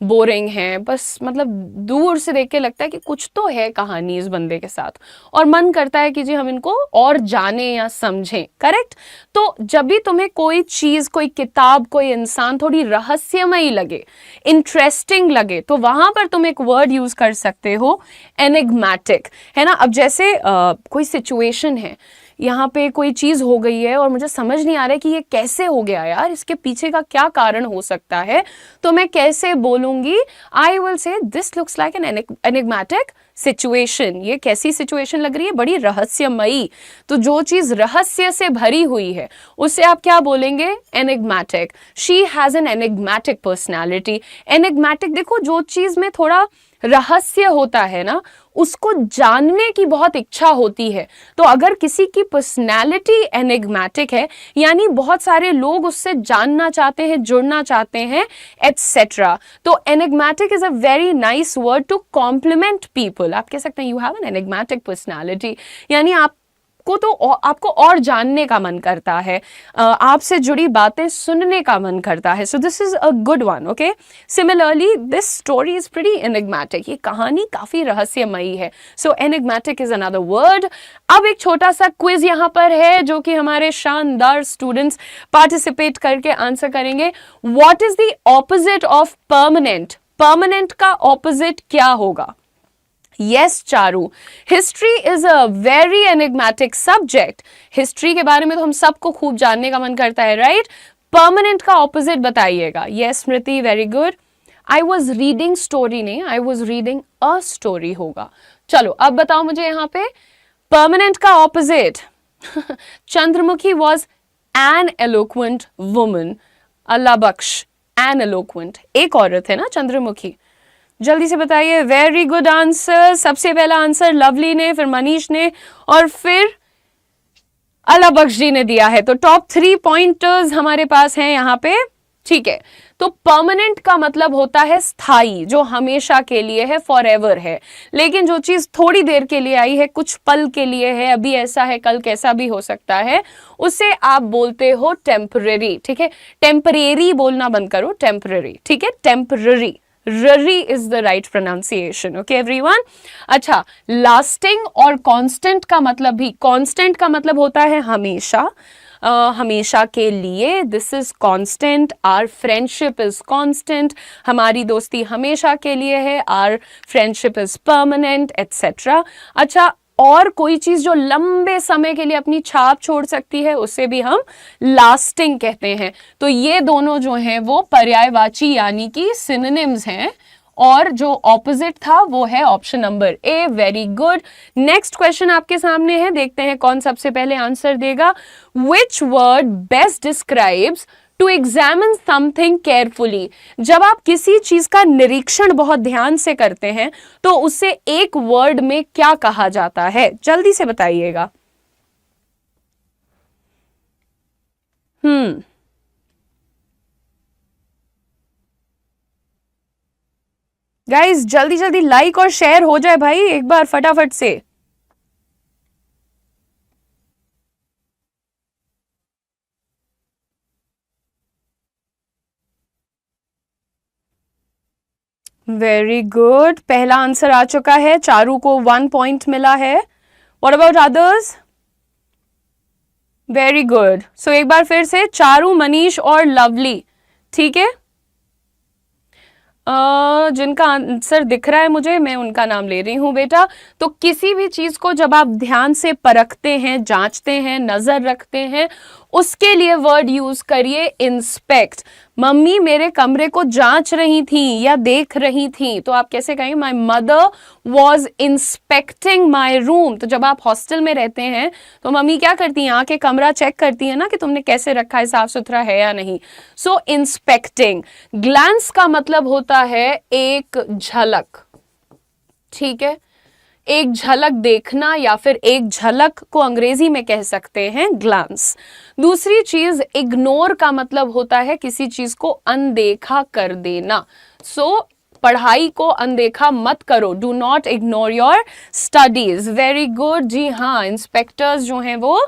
बोरिंग हैं, बस मतलब दूर से देख के लगता है कि कुछ तो है कहानी इस बंदे के साथ, और मन करता है कि जी हम इनको और जाने या समझें, करेक्ट। तो जब भी तुम्हें कोई चीज, कोई किताब, कोई इंसान थोड़ी रहस्यमयी लगे, इंटरेस्टिंग लगे, तो वहां पर तुम एक वर्ड यूज कर सकते हो, एनिग्मेटिक, है ना। अब जैसे कोई सिचुएशन है, यहाँ पे कोई चीज हो गई है और मुझे समझ नहीं आ रहा है कि ये कैसे हो गया यार, इसके पीछे का क्या कारण हो सकता है, तो मैं कैसे बोलूंगी, I will say this looks like an enigmatic situation. ये कैसी सिचुएशन लग रही है, बड़ी रहस्यमयी। तो जो चीज रहस्य से भरी हुई है उससे आप क्या बोलेंगे, enigmatic. She has an enigmatic personality. Enigmatic, देखो जो चीज में थोड़ा रहस्य होता है ना, उसको जानने की बहुत इच्छा होती है। तो अगर किसी की पर्सनैलिटी एनिग्मेटिक है, यानी बहुत सारे लोग उससे जानना चाहते हैं, जुड़ना चाहते हैं, एटसेट्रा। तो enigmatic is a very nice word to compliment people. आप कह सकते हैं you have an enigmatic personality, यानी आपको और जानने का मन करता है, आपसे जुड़ी बातें सुनने का मन करता है। So this is a good one, okay. Similarly this story is pretty enigmatic, ये कहानी काफी रहस्यमयी है। सो एनिग्मेटिक इज अनदर वर्ड। अब एक छोटा सा क्विज यहाँ पर है जो कि हमारे शानदार स्टूडेंट्स पार्टिसिपेट करके आंसर करेंगे। What is the opposite of permanent? Permanent का ऑपोजिट क्या होगा? Yes Charu, history is a very enigmatic subject. History के बारे में तो हम सबको खूब जानने का मन करता है, राइट। परमानेंट का ऑपोजिट बताइएगा। Yes Smriti, very good. I was reading story नहीं, I was reading a story होगा। चलो अब बताओ मुझे यहाँ पे परमानेंट का opposite. Chandramukhi was an eloquent woman. Allah Bakhsh, an eloquent, एक औरत है ना चंद्रमुखी। जल्दी से बताइए। Very good answer. सबसे पहला आंसर लवली ने, फिर मनीष ने, और फिर अल्लाह बख्श जी ने दिया है। तो टॉप 3 पॉइंटर्स हमारे पास हैं यहाँ पे, ठीक है। तो परमानेंट का मतलब होता है स्थायी, जो हमेशा के लिए है, फॉर एवर है। लेकिन जो चीज थोड़ी देर के लिए आई है, कुछ पल के लिए है, अभी ऐसा है कल कैसा भी हो सकता है, उसे आप बोलते हो टेम्परेरी, ठीक है। टेम्परेरी बोलना बंद करो, टेम्परेरी, ठीक है, temporary, rary is the right pronunciation. Okay everyone. अच्छा, लास्टिंग और कांस्टेंट का मतलब भी, कांस्टेंट का मतलब होता है हमेशा, हमेशा के लिए। This is constant, are friendship is constant, हमारी दोस्ती हमेशा के लिए है, are friendship is permanent, etcetera. अच्छा, और कोई चीज जो लंबे समय के लिए अपनी छाप छोड़ सकती है उसे भी हम लास्टिंग कहते हैं। तो ये दोनों जो हैं वो पर्यायवाची यानी कि सिनोनिम्स हैं, और जो ऑपोजिट था वो है option number A. Very good. Next question आपके सामने है, देखते हैं कौन सबसे पहले आंसर देगा। Which word best describes to examine something carefully. जब आप किसी चीज का निरीक्षण बहुत ध्यान से करते हैं तो उसे एक वर्ड में क्या कहा जाता है, जल्दी से बताइएगा। गाइस जल्दी जल्दी लाइक और शेयर हो जाए भाई एक बार फटाफट से। वेरी गुड, पहला आंसर आ चुका है, चारू को 1 पॉइंट मिला है। What about others? Very good. So एक बार फिर से चारू, मनीष और लवली, ठीक है। जिनका आंसर दिख रहा है मुझे, मैं उनका नाम ले रही हूं बेटा। तो किसी भी चीज को जब आप ध्यान से परखते हैं, जांचते हैं, नजर रखते हैं, उसके लिए वर्ड यूज करिए इंस्पेक्ट। मम्मी मेरे कमरे को जांच रही थी या देख रही थी, तो आप कैसे कहेंगे? My mother was inspecting my room. तो जब आप हॉस्टल में रहते हैं तो मम्मी क्या करती हैं? आके कमरा चेक करती है ना कि तुमने कैसे रखा है, साफ सुथरा है या नहीं। सो इंस्पेक्टिंग। ग्लैंस का मतलब होता है एक झलक, ठीक है, एक झलक देखना, या फिर एक झलक को अंग्रेजी में कह सकते हैं ग्लांस। दूसरी चीज, इग्नोर का मतलब होता है किसी चीज को अनदेखा कर देना। सो पढ़ाई को अनदेखा मत करो, do not ignore your studies. Very good. जी हाँ, इंस्पेक्टर्स जो हैं वो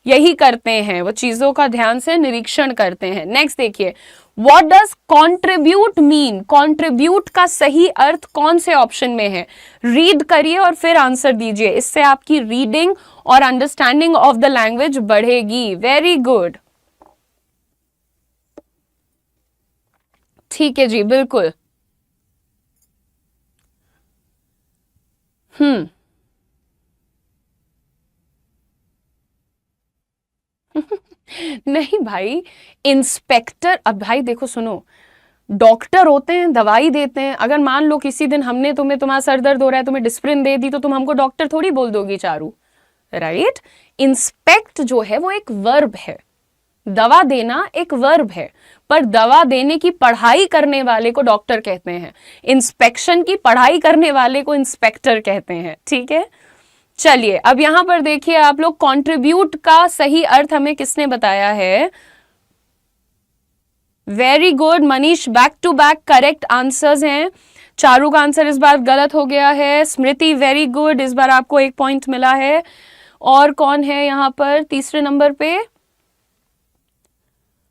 यही करते हैं, वो चीजों का ध्यान से निरीक्षण करते हैं। नेक्स्ट देखिए, what does contribute mean? Contribute का सही अर्थ कौन से ऑप्शन में है? रीड करिए और फिर आंसर दीजिए, इससे आपकी रीडिंग और अंडरस्टैंडिंग ऑफ द लैंग्वेज बढ़ेगी। वेरी गुड, ठीक है जी, बिल्कुल। नहीं भाई, इंस्पेक्टर, अब भाई देखो सुनो, डॉक्टर होते हैं, दवाई देते हैं। अगर मान लो किसी दिन हमने तुम्हें, तुम्हारा सर दर्द हो रहा है, तुम्हें डिस्प्रिन दे दी, तो तुम हमको डॉक्टर थोड़ी बोल दोगी चारू, राइट? इंस्पेक्ट जो है वो एक वर्ब है, दवा देना एक वर्ब है, पर दवा देने की पढ़ाई करने वाले को डॉक्टर कहते हैं, इंस्पेक्शन की पढ़ाई करने वाले को इंस्पेक्टर कहते हैं, ठीक है। चलिए अब यहां पर देखिए आप लोग, कंट्रीब्यूट का सही अर्थ हमें किसने बताया है? Very good Manish, back to back correct answers हैं। चारू का आंसर इस बार गलत हो गया है। स्मृति वेरी गुड, इस बार आपको 1 पॉइंट मिला है। और कौन है यहां पर तीसरे नंबर पे?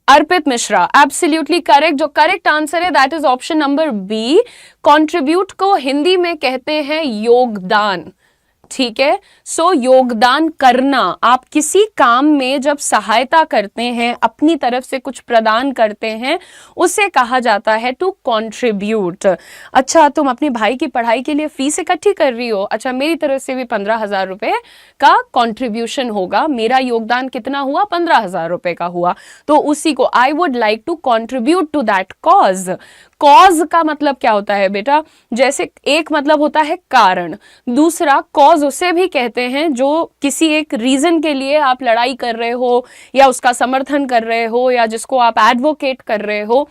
Arpit Mishra, absolutely correct. जो करेक्ट आंसर है that is option number B. Contribute को हिंदी में कहते हैं योगदान, ठीक है। सो योगदान करना, आप किसी काम में जब सहायता करते हैं, अपनी तरफ से कुछ प्रदान करते हैं, उसे कहा जाता है टू कंट्रीब्यूट। अच्छा, तुम अपने भाई की पढ़ाई के लिए फीस इकट्ठी कर रही हो, अच्छा मेरी तरफ से भी 15,000 रुपए का कंट्रीब्यूशन होगा। मेरा योगदान कितना हुआ? 15,000 रुपए का हुआ, तो उसी को I would like to contribute to that cause. Cause का मतलब क्या होता है बेटा? जैसे एक मतलब होता है कारण, दूसरा कॉज उसे भी कहते हैं जो किसी एक रीजन के लिए आप लड़ाई कर रहे हो, या उसका समर्थन कर रहे हो, या जिसको आप एडवोकेट कर रहे हो,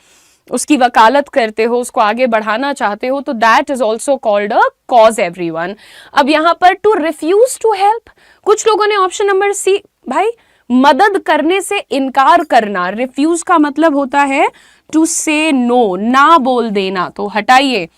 उसकी वकालत करते हो, उसको आगे बढ़ाना चाहते हो, तो that is also called a cause everyone. अब यहां पर टू रिफ्यूज टू हेल्प, कुछ लोगों ने ऑप्शन नंबर सी, भाई मदद करने से इनकार करना, रिफ्यूज का मतलब होता है टू से नो, ना बोल देना, तो हटाइए।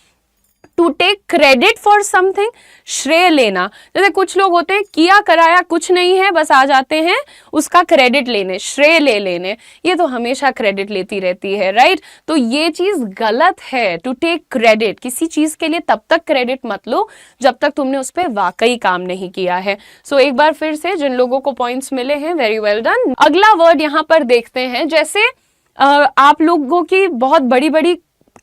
To take credit for something, श्रेय लेना। जैसे कुछ लोग होते हैं किया कराया कुछ नहीं है, बस आ जाते हैं उसका क्रेडिट लेने, श्रेय ले लेने, ये तो हमेशा क्रेडिट लेती रहती है, राइट। तो ये चीज गलत है। टू टेक क्रेडिट, किसी चीज के लिए तब तक क्रेडिट मत लो जब तक तुमने उस पर वाकई काम नहीं किया है। सो एक बार फिर से जिन लोगों को पॉइंट्स मिले हैं, वेरी वेल डन। अगला वर्ड यहां पर देखते हैं, जैसे आप लोगों की बहुत बड़ी बड़ी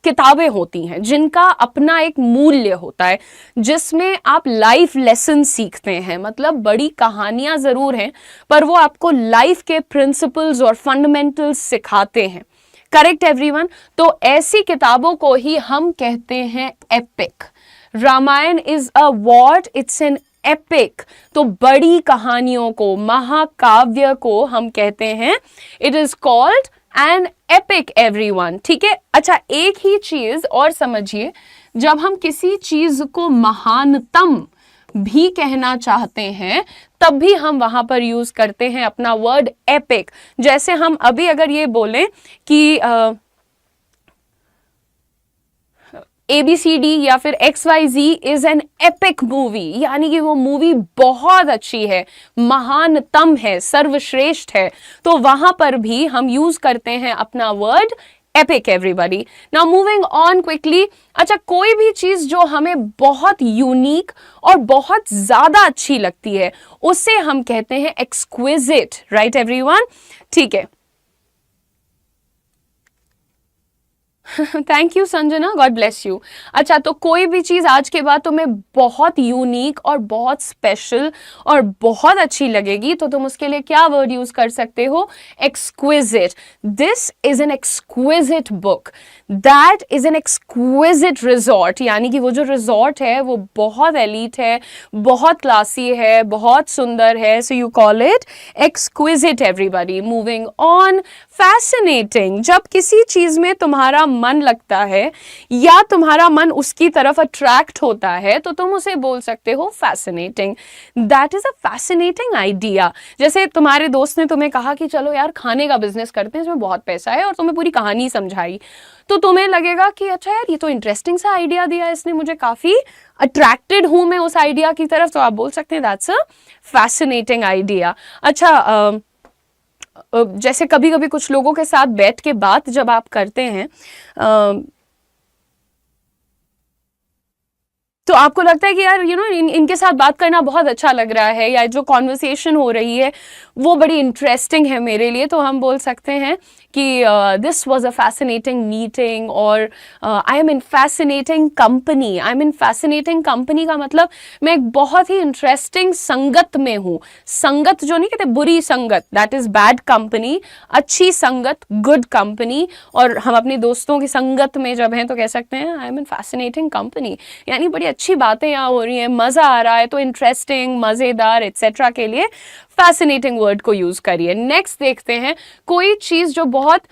किताबें होती हैं जिनका अपना एक मूल्य होता है, जिसमें आप लाइफ लेसन सीखते हैं, मतलब बड़ी कहानियां जरूर हैं पर वो आपको लाइफ के प्रिंसिपल्स और फंडामेंटल्स सिखाते हैं। Correct everyone. तो ऐसी किताबों को ही हम कहते हैं epic. Ramayana is a what? It's an epic. तो बड़ी कहानियों को, महाकाव्य को हम कहते हैं, it is called an epic everyone. ठीक है। अच्छा, एक ही चीज और समझिए, जब हम किसी चीज को महानतम भी कहना चाहते हैं तब भी हम वहां पर यूज करते हैं अपना वर्ड एपिक। जैसे हम अभी अगर ये बोलें कि ABCD या फिर XYZ is an epic movie, यानी कि वो मूवी बहुत अच्छी है, महानतम है, सर्वश्रेष्ठ है, तो वहां पर भी हम यूज करते हैं अपना word epic everybody. Now moving on quickly. अच्छा, कोई भी चीज जो हमें बहुत यूनिक और बहुत ज्यादा अच्छी लगती है उसे हम कहते हैं एक्सक्विजिट, राइट एवरीवन। ठीक है। Thank you Sanjana, God bless you. अच्छा, तो कोई भी चीज आज के बाद तुम्हें बहुत यूनिक और बहुत स्पेशल और बहुत अच्छी लगेगी तो तुम उसके लिए क्या वर्ड यूज कर सकते हो? Exquisite. This is an exquisite book, that is an exquisite resort, यानी कि वो जो रिजॉर्ट है वो बहुत एलीट है, बहुत क्लासी है, बहुत सुंदर है, so you call it exquisite everybody. Moving on. Fascinating, जब किसी चीज में तुम्हारा मन लगता है या तुम्हारा मन उसकी तरफ अट्रैक्ट होता है तो तुम उसे बोल सकते हो fascinating. That is a fascinating idea. जैसे तुम्हारे दोस्त ने तुम्हें कहा कि चलो यार खाने का बिजनेस करते हैं, इसमें बहुत पैसा है, और तुम्हें पूरी कहानी समझाई, तो तुम्हें लगेगा कि अच्छा यार ये तो इंटरेस्टिंग सा आइडिया दिया इसने, मुझे काफी अट्रैक्टेड हूं मैं उस आइडिया की तरफ, तो आप बोल सकते हैं दैट्स अ फैसिनेटिंग आइडिया। अच्छा, जैसे कभी कभी कुछ लोगों के साथ बैठ के बात जब आप करते हैं तो आपको लगता है कि यार इनके साथ बात करना बहुत अच्छा लग रहा है, या जो कॉन्वर्सेशन हो रही है वो बड़ी इंटरेस्टिंग है मेरे लिए, तो हम बोल सकते हैं कि this was a fascinating meeting, और I am in fascinating company. I am in fascinating company का मतलब मैं एक बहुत ही इंटरेस्टिंग संगत में हूँ। संगत जो नहीं कहते बुरी संगत, दैट इज बैड कंपनी। अच्छी संगत, गुड कंपनी। और हम अपने दोस्तों की संगत में जब हैं तो कह सकते हैं आई एम इन फैसिनेटिंग कंपनी, यानी बड़ी अच्छी बातें यहाँ हो रही हैं, मजा आ रहा है, तो इंटरेस्टिंग, मजेदार एक्सेट्रा के लिए फैसिनेटिंग वर्ड को यूज करिए। नेक्स्ट देखते हैं, कोई चीज जो बहुत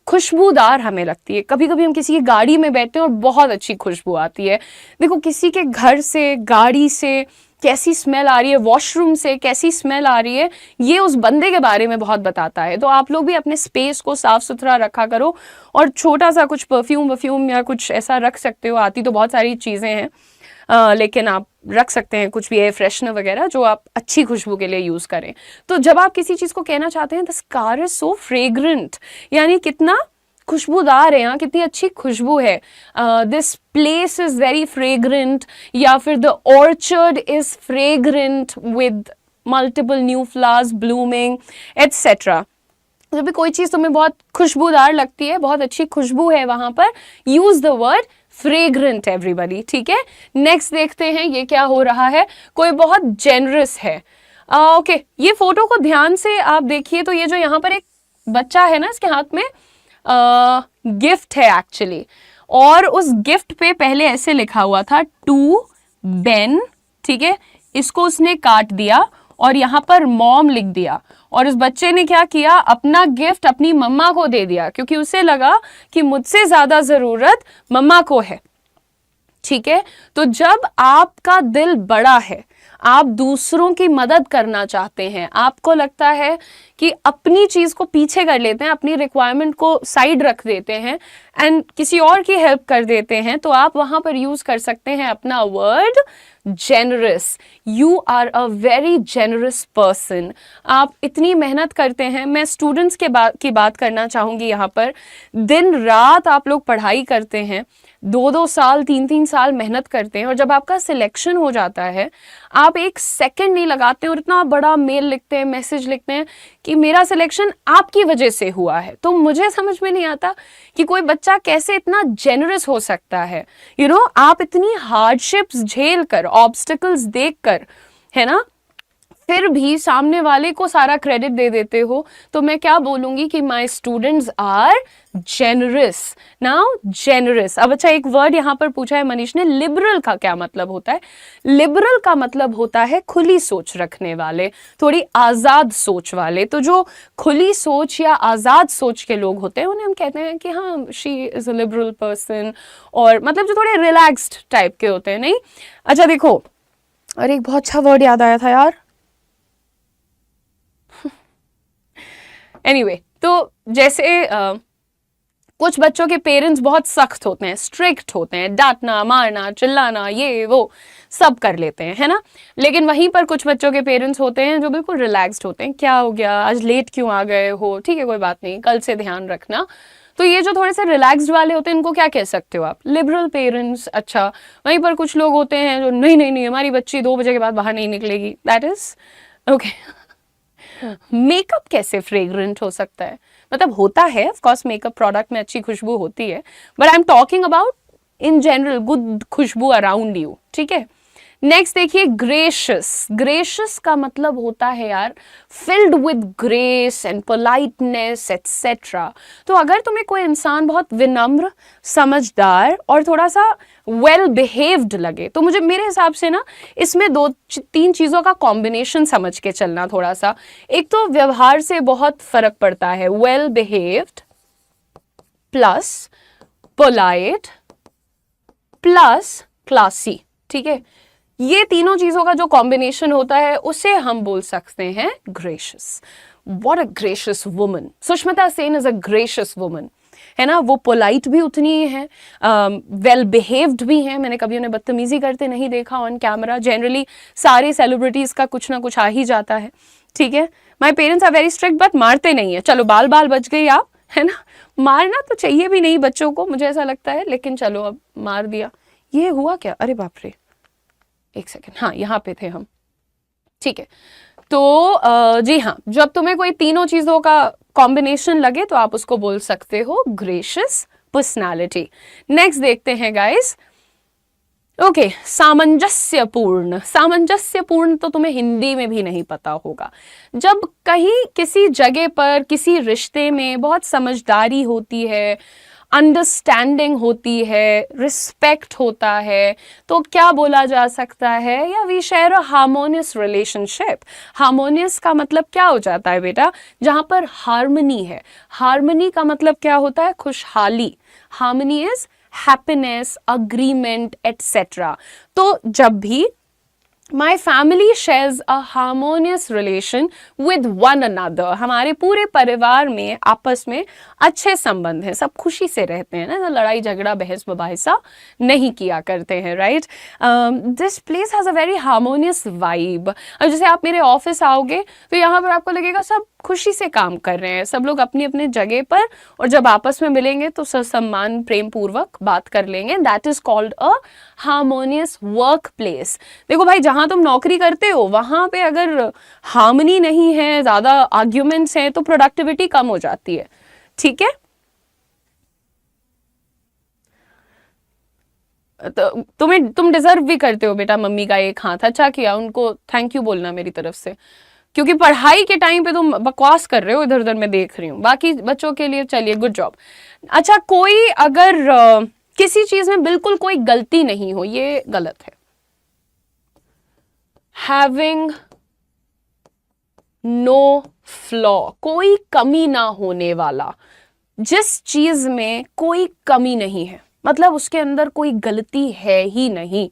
खुशबूदार हमें लगती है। कभी कभी हम किसी की गाड़ी में बैठते हैं और बहुत अच्छी खुशबू आती है। देखो, किसी के घर से, गाड़ी से कैसी स्मेल आ रही है, वॉशरूम से कैसी स्मेल आ रही है, ये उस बंदे के बारे में बहुत बताता है। तो आप लोग भी अपने स्पेस को साफ सुथरा रखा करो और छोटा सा कुछ परफ्यूम या कुछ ऐसा रख सकते हो। आती तो बहुत सारी चीज़ें हैं, लेकिन आप रख सकते हैं कुछ भी एयर फ्रेशनर वगैरह जो आप अच्छी खुशबू के लिए यूज़ करें। तो जब आप किसी चीज़ को कहना चाहते हैं this car is so fragrant, यानी कितना खुशबूदार है, यहाँ कितनी अच्छी खुशबू है, this place is very fragrant, या फिर the orchard is fragrant with multiple new flowers blooming etcetera. जब भी कोई चीज़ तुम्हें बहुत खुशबूदार लगती है, बहुत अच्छी खुशबू है वहाँ पर, use the word fragrant everybody. ठीक है। नेक्स्ट देखते हैं ये क्या हो रहा है। कोई बहुत जेनरस है। ओके, ये फोटो को ध्यान से आप देखिए तो ये जो यहाँ पर एक बच्चा है ना, इसके हाथ में गिफ्ट है एक्चुअली, और उस गिफ्ट पे पहले ऐसे लिखा हुआ था टू बेन। ठीक है, इसको उसने काट दिया और यहाँ पर मॉम लिख दिया, और उस बच्चे ने क्या किया, अपना गिफ्ट अपनी मम्मा को दे दिया, क्योंकि उसे लगा कि मुझसे ज्यादा जरूरत मम्मा को है। ठीक है। तो जब आपका दिल बड़ा है, आप दूसरों की मदद करना चाहते हैं, आपको लगता है कि अपनी चीज को पीछे कर लेते हैं, अपनी रिक्वायरमेंट को साइड रख देते हैं एंड किसी और की हेल्प कर देते हैं, तो आप वहां पर यूज कर सकते हैं अपना word generous. You are a very generous person. आप इतनी मेहनत करते हैं। मैं स्टूडेंट्स की बात करना चाहूंगी यहाँ पर। दिन रात आप लोग पढ़ाई करते हैं, 2-2 साल 3-3 साल मेहनत करते हैं, और जब आपका सिलेक्शन हो जाता है आप एक सेकंड नहीं लगाते और इतना बड़ा मेल लिखते हैं, मैसेज लिखते हैं कि मेरा सिलेक्शन आपकी वजह से हुआ है। तो मुझे समझ में नहीं आता कि कोई बच्चा कैसे इतना जेनरस हो सकता है। आप इतनी हार्डशिप्स झेल कर, ऑब्स्टिकल्स देख कर, है ना, फिर भी सामने वाले को सारा क्रेडिट दे देते हो। तो मैं क्या बोलूंगी कि my students are generous. Now generous. अब अच्छा, एक वर्ड यहां पर पूछा है मनीष ने, लिबरल का क्या मतलब होता है? लिबरल का मतलब होता है खुली सोच रखने वाले, थोड़ी आजाद सोच वाले। तो जो खुली सोच या आजाद सोच के लोग होते हैं उन्हें हम कहते हैं कि हाँ, she is a liberal person, और मतलब जो थोड़े रिलैक्स्ड टाइप के होते हैं। नहीं, अच्छा देखो, अरे एक बहुत अच्छा वर्ड याद आया था यार। anyway, तो जैसे कुछ बच्चों के पेरेंट्स बहुत सख्त होते हैं, स्ट्रिक्ट होते हैं, डांटना, मारना, चिल्लाना, ये वो सब कर लेते हैं, है ना। लेकिन वहीं पर कुछ बच्चों के पेरेंट्स होते हैं जो बिल्कुल रिलैक्स्ड होते हैं। क्या हो गया, आज लेट क्यों आ गए हो, ठीक है कोई बात नहीं, कल से ध्यान रखना। तो ये जो थोड़े से रिलैक्स्ड वाले होते हैं इनको क्या कह सकते हो आप? Liberal parents. अच्छा, वहीं पर कुछ लोग होते हैं जो नहीं नहीं नहीं, हमारी बच्ची 2 बजे के बाद बाहर नहीं निकलेगी, दैट इज ओके। मेकअप कैसे फ्रेग्रेंट हो सकता है? मतलब होता है, ऑफ कोर्स मेकअप प्रोडक्ट में अच्छी खुशबू होती है, but I am talking about in general good खुशबू अराउंड यू, ठीक है। नेक्स्ट देखिए, ग्रेशियस। ग्रेशियस का मतलब होता है यार filled with grace and politeness etcetera. तो अगर तुम्हें कोई इंसान बहुत विनम्र, समझदार और थोड़ा सा वेल बिहेव्ड लगे, तो मेरे हिसाब से ना इसमें 2-3 चीजों का कॉम्बिनेशन समझ के चलना थोड़ा सा। एक तो व्यवहार से बहुत फर्क पड़ता है, well behaved plus polite plus classy, ठीक है। ये तीनों चीजों का जो कॉम्बिनेशन होता है उसे हम बोल सकते हैं gracious. What a gracious woman. Sushmita Sen is a gracious woman, है ना। वो पोलाइट भी उतनी ही है, वेल बिहेव्ड भी है। मैंने कभी उन्हें बदतमीजी करते नहीं देखा ऑन कैमरा। जनरली सारे सेलिब्रिटीज का कुछ ना कुछ आ ही जाता है, ठीक है। My parents are very strict but मारते नहीं है। चलो बाल बाल बच गई आप, है ना। मारना तो चाहिए भी नहीं बच्चों को, मुझे ऐसा लगता है, लेकिन चलो अब मार दिया। ये हुआ क्या? अरे बाप रे, एक सेकेंड, हाँ यहाँ पे थे हम, ठीक है। तो जी हाँ, जब तुम्हें कोई तीनों चीजों का कॉम्बिनेशन लगे तो आप उसको बोल सकते हो ग्रेशियस पर्सनालिटी। नेक्स्ट देखते हैं गाइस। ओके, सामंजस्यपूर्ण। सामंजस्यपूर्ण तो तुम्हें हिंदी में भी नहीं पता होगा। जब कहीं किसी जगह पर, किसी रिश्ते में बहुत समझदारी होती है, अंडरस्टैंडिंग होती है, रिस्पेक्ट होता है, तो क्या बोला जा सकता है? या we share a harmonious relationship. Harmonious का मतलब क्या हो जाता है बेटा? जहां पर हार्मनी है। हार्मनी का मतलब क्या होता है? खुशहाली। Harmony is happiness, agreement etcetera. तो जब भी My family shares a harmonious relation with one another, हमारे पूरे परिवार में आपस में अच्छे संबंध हैं, सब खुशी से रहते हैं ना, लड़ाई झगड़ा बहस मुबाहिसा नहीं किया करते हैं, right. This place has a very harmonious vibe. अब जैसे आप मेरे ऑफिस आओगे तो यहाँ पर आपको लगेगा सब खुशी से काम कर रहे हैं, सब लोग अपनी अपनी जगह पर, और जब आपस में मिलेंगे तो सम्मान प्रेम पूर्वक बात कर लेंगे। That is called a harmonious work place. देखो भाई, जहां तुम नौकरी करते हो वहां पे अगर हार्मनी नहीं है, ज्यादा आर्ग्यूमेंट्स हैं, तो प्रोडक्टिविटी कम हो जाती है, ठीक है। तो तुम डिजर्व भी करते हो बेटा मम्मी का एक हाथ। अच्छा किया, उनको थैंक यू बोलना मेरी तरफ से, क्योंकि पढ़ाई के टाइम पे तुम बकवास कर रहे हो इधर उधर, मैं देख रही हूँ। बाकी बच्चों के लिए चलिए, गुड जॉब। अच्छा, कोई अगर किसी चीज में बिल्कुल कोई गलती नहीं हो, ये गलत है। हैविंग नो फ्लॉ, कोई कमी ना होने वाला। जिस चीज में कोई कमी नहीं है, मतलब उसके अंदर कोई गलती है ही नहीं,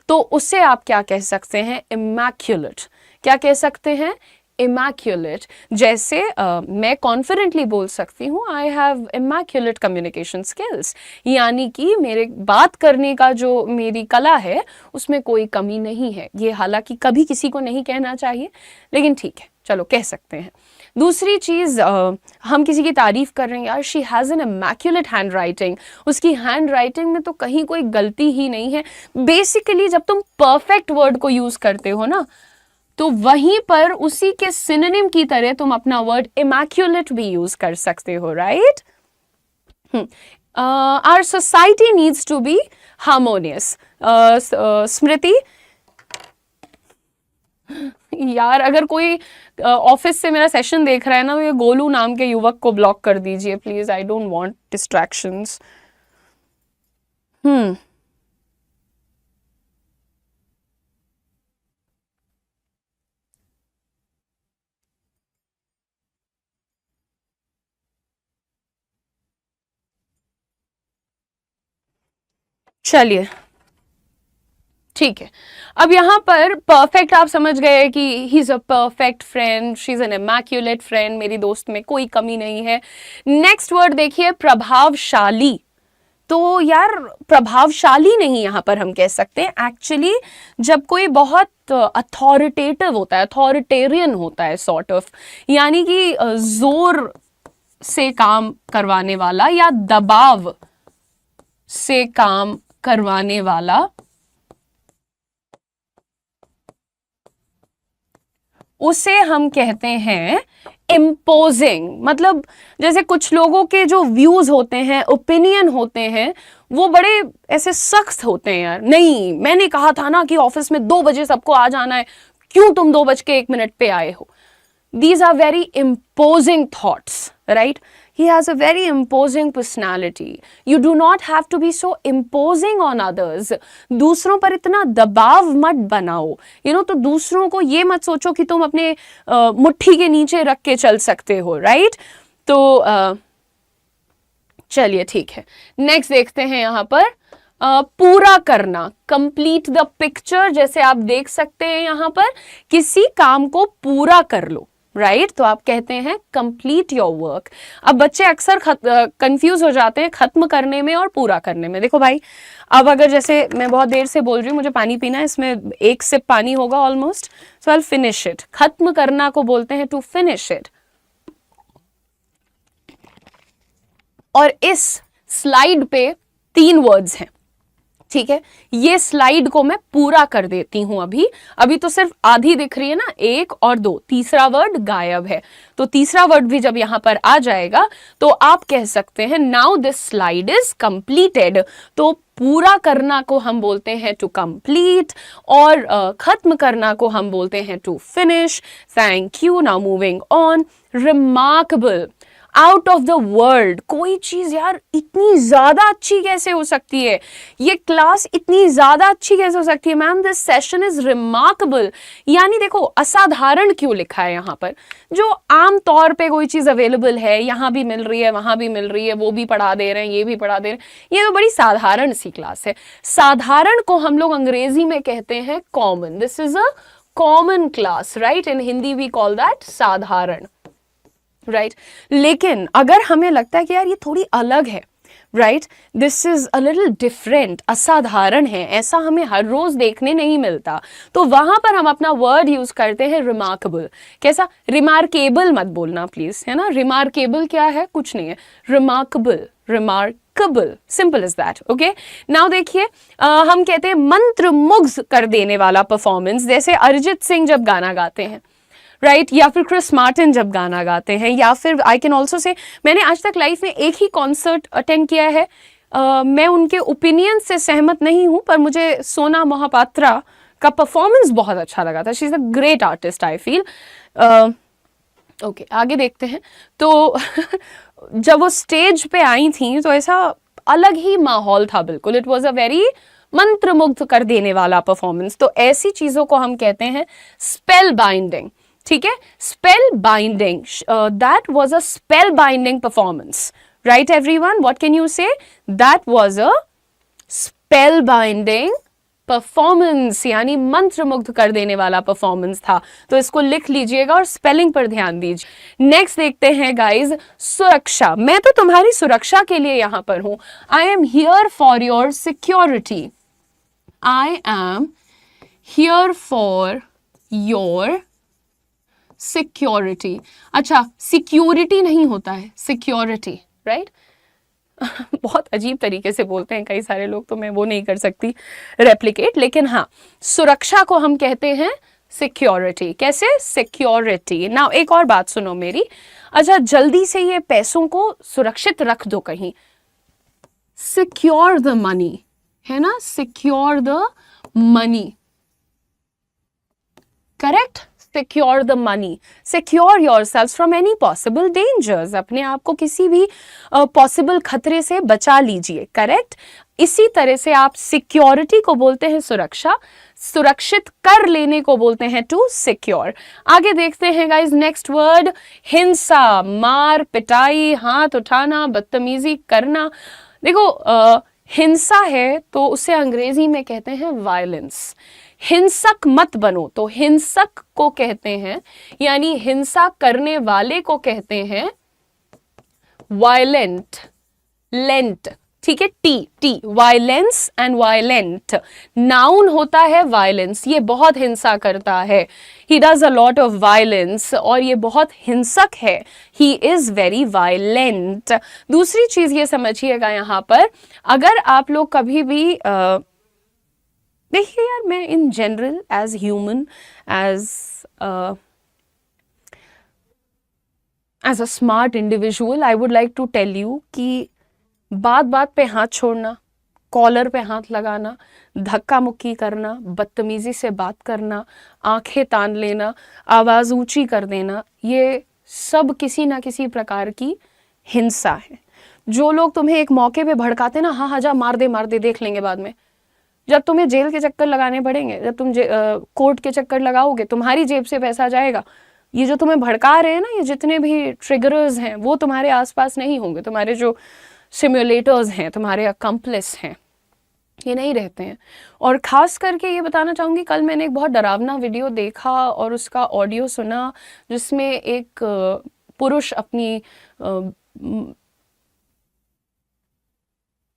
तो उससे आप क्या कह सकते हैं? इमैक्युलेट। क्या कह सकते हैं? इमैक्युलेट। जैसे मैं कॉन्फिडेंटली बोल सकती हूँ I have immaculate communication skills, यानी कि मेरे बात करने का जो मेरी कला है उसमें कोई कमी नहीं है। ये हालांकि कभी किसी को नहीं कहना चाहिए, लेकिन ठीक है, चलो कह सकते हैं। दूसरी चीज़, हम किसी की तारीफ कर रहे हैं, यार she has an immaculate hand writing, उसकी हैंड राइटिंग में तो कहीं कोई गलती ही नहीं है। बेसिकली जब तुम परफेक्ट वर्ड को यूज़ करते हो ना, तो वहीं पर उसी के सिनोनिम की तरह तुम अपना वर्ड इमैक्युलेट भी यूज कर सकते हो, right? Our society needs to be harmonious. Smriti, यार अगर कोई ऑफिस से मेरा सेशन देख रहा है ना, तो ये गोलू नाम के युवक को ब्लॉक कर दीजिए please, I don't want distractions. चलिए ठीक है, अब यहाँ पर परफेक्ट आप समझ गए कि he is a perfect friend, she is an immaculate friend, मेरी दोस्त में कोई कमी नहीं है। नेक्स्ट वर्ड देखिए, प्रभावशाली। तो यार प्रभावशाली नहीं यहाँ पर हम कह सकते हैं, एक्चुअली जब कोई बहुत अथॉरिटेटिव होता है, अथॉरिटेरियन होता है सॉर्ट ऑफ, यानी कि जोर से काम करवाने वाला या दबाव से काम करवाने वाला, उसे हम कहते हैं इम्पोजिंग। मतलब जैसे कुछ लोगों के जो व्यूज होते हैं, ओपिनियन होते हैं, वो बड़े ऐसे सख्त होते हैं, यार नहीं मैंने कहा था ना कि ऑफिस में 2 बजे सबको आ जाना है, क्यों तुम 2:01 पे आए हो? These are very imposing thoughts, right? He has a very imposing personality. You do not have to be so imposing on others. दूसरों पर इतना दबाव मत बनाओ, तो दूसरों को ये मत सोचो कि तुम अपने मुट्ठी के नीचे रख के चल सकते हो, right? तो चलिए ठीक है, नेक्स्ट देखते हैं यहाँ पर पूरा करना, कंप्लीट द पिक्चर। जैसे आप देख सकते हैं यहाँ पर, किसी काम को पूरा कर लो, राइट? तो आप कहते हैं कंप्लीट योर वर्क। अब बच्चे अक्सर कंफ्यूज हो जाते हैं खत्म करने में और पूरा करने में। देखो भाई, अब अगर जैसे मैं बहुत देर से बोल रही हूँ, मुझे पानी पीना है, इसमें 1 सिप पानी होगा almost, so I will finish it. खत्म करना को बोलते हैं टू फिनिश इट। और इस स्लाइड पे 3 वर्ड्स हैं, ठीक है? ये स्लाइड को मैं पूरा कर देती हूं। अभी तो सिर्फ आधी दिख रही है ना, 1 और 2, तीसरा वर्ड गायब है। तो तीसरा वर्ड भी जब यहां पर आ जाएगा तो आप कह सकते हैं now this slide is completed. तो पूरा करना को हम बोलते हैं टू कंप्लीट, और खत्म करना को हम बोलते हैं to finish. Thank you. Now moving on, remarkable, out of the world. कोई चीज यार इतनी ज्यादा अच्छी कैसे हो सकती है, ये क्लास इतनी ज्यादा अच्छी कैसे हो सकती है, ma'am this session is remarkable. यानी देखो असाधारण क्यों लिखा है यहाँ पर? जो आम तौर पे कोई चीज अवेलेबल है, यहाँ भी मिल रही है, वहां भी मिल रही है, वो भी पढ़ा दे रहे हैं, ये भी पढ़ा दे रहे हैं, ये तो बड़ी साधारण सी क्लास है। साधारण को हम लोग अंग्रेजी में कहते हैं common. This is a common class, right? In Hindi we call that साधारण, राइट? लेकिन अगर हमें लगता है कि यार ये थोड़ी अलग है, right, this is a little different, असाधारण है, ऐसा हमें हर रोज देखने नहीं मिलता, तो वहां पर हम अपना वर्ड यूज करते हैं रिमार्केबल। कैसा? रिमार्केबल मत बोलना प्लीज, है ना? रिमार्केबल क्या है? कुछ नहीं है, remarkable, remarkable, simple is that. Okay, now देखिए, हम कहते हैं मंत्रमुग्ध कर देने वाला परफॉर्मेंस, जैसे अरिजीत सिंह जब गाना गाते हैं, राइट, या फिर क्रिस मार्टिन जब गाना गाते हैं, या फिर आई कैन ऑल्सो से, मैंने आज तक लाइफ में एक ही कॉन्सर्ट अटेंड किया है, मैं उनके ओपिनियन से सहमत नहीं हूं, पर मुझे सोना मोहपात्रा का परफॉर्मेंस बहुत अच्छा लगा था। She is a great artist I feel. Okay, आगे देखते हैं। तो जब वो स्टेज पे आई थी तो ऐसा अलग ही माहौल था, बिल्कुल, इट वॉज अ वेरी मंत्रमुग्ध कर देने वाला परफॉर्मेंस। तो ऐसी चीजों को हम कहते हैं स्पेल बाइंडिंग, ठीक है? Spellbinding, that was a spellbinding performance, right everyone? What can you say? That was a spellbinding performance यानी मंत्रमुग्ध कर देने वाला परफॉर्मेंस था। तो इसको लिख लीजिएगा और स्पेलिंग पर ध्यान दीजिए। नेक्स्ट देखते हैं गाइज, सुरक्षा। मैं तो तुम्हारी सुरक्षा के लिए यहां पर हूं। I am here for your security. I am here for your security. अच्छा, सिक्योरिटी नहीं होता है, सिक्योरिटी, राइट? बहुत अजीब तरीके से बोलते हैं कई सारे लोग, तो मैं वो नहीं कर सकती रेप्लिकेट, लेकिन हाँ, सुरक्षा को हम कहते हैं सिक्योरिटी। कैसे? सिक्योरिटी। नाउ एक और बात सुनो मेरी। अच्छा, जल्दी से ये पैसों को सुरक्षित रख दो कहीं। सिक्योर द मनी, है ना? Secure the money, correct? Secure the money, secure yourself from any possible dangers. अपने आप को किसी भी पॉसिबल खतरे से बचा लीजिए, करेक्ट? इसी तरह से आप सिक्योरिटी को बोलते हैं सुरक्षा, सुरक्षित कर लेने को बोलते हैं टू सिक्योर। आगे देखते हैं गाइज, नेक्स्ट वर्ड, हिंसा, मार पिटाई, हाथ उठाना, बदतमीजी करना। देखो हिंसा है तो उसे अंग्रेजी में कहते हैं वायलेंस। हिंसक मत बनो, तो हिंसक को कहते हैं, यानी हिंसा करने वाले को कहते हैं वायलेंट, लेंट, ठीक है? T violence and violent. Noun होता है वायलेंस, ये बहुत हिंसा करता है, he does a lot of violence, और ये बहुत हिंसक है, ही इज वेरी वायलेंट। दूसरी चीज ये समझिएगा यहां पर, अगर आप लोग कभी भी देखिए यार, मैं in general as human, as a smart individual, I would like to tell you कि बात बात पे हाथ छोड़ना, कॉलर पे हाथ लगाना, धक्का मुक्की करना, बदतमीजी से बात करना, आंखें तान लेना, आवाज ऊंची कर देना, ये सब किसी ना किसी प्रकार की हिंसा है। जो लोग तुम्हें एक मौके पे भड़काते ना, हाँ जा मार दे देख लेंगे बाद में, जब तुम्हें जेल के चक्कर लगाने पड़ेंगे, जब तुम कोर्ट के चक्कर लगाओगे, तुम्हारी जेब से पैसा जाएगा। ये जो तुम्हें भड़का रहे हैं ना, ये जितने भी ट्रिगरर्स हैं, वो तुम्हारे आसपास नहीं होंगे। तुम्हारे जो सिमुलेटर्स हैं, तुम्हारे अकम्प्लिस हैं, ये नहीं रहते हैं। और ख़ास करके ये बताना चाहूँगी, कल मैंने एक बहुत डरावना वीडियो देखा और उसका ऑडियो सुना, जिसमें एक पुरुष अपनी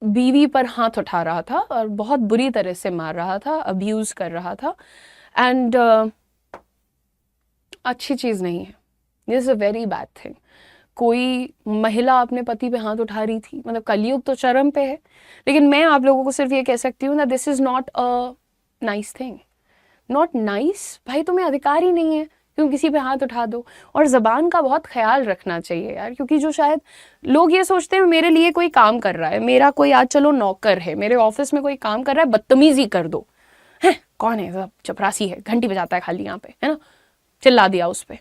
बीवी पर हाथ उठा रहा था और बहुत बुरी तरह से मार रहा था, अब्यूज़ कर रहा था। एंड अच्छी चीज़ नहीं है, this is a very bad thing. कोई महिला अपने पति पे हाथ उठा रही थी, मतलब कलयुग तो चरम पे है, लेकिन मैं आप लोगों को सिर्फ ये कह सकती हूँ ना, this is not a nice thing, not nice. भाई तुम्हें अधिकार ही नहीं है क्यों किसी पे हाथ उठा दो। और ज़बान का बहुत ख्याल रखना चाहिए यार, क्योंकि जो शायद लोग ये सोचते हैं मेरे लिए कोई काम कर रहा है, मेरा कोई आज चलो नौकर है, मेरे ऑफिस में कोई काम कर रहा है, बदतमीजी कर दो, है कौन है, सब चपरासी है, घंटी बजाता है खाली यहाँ पे, है ना, चिल्ला दिया उस पर।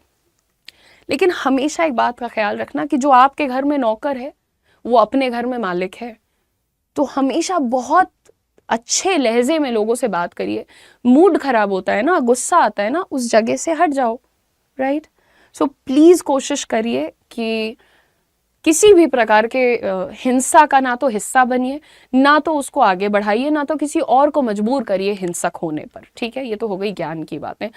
लेकिन हमेशा एक बात का ख्याल रखना कि जो आपके घर में नौकर है वो अपने घर में मालिक है। तो हमेशा बहुत अच्छे लहजे में लोगों से बात करिए। मूड खराब होता है ना, गुस्सा आता है ना, उस जगह से हट जाओ, राइट? सो प्लीज़ कोशिश करिए कि किसी भी प्रकार के हिंसा का ना तो हिस्सा बनिए, ना तो उसको आगे बढ़ाइए, ना तो किसी और को मजबूर करिए हिंसक होने पर, ठीक है? ये तो हो गई ज्ञान की बातें।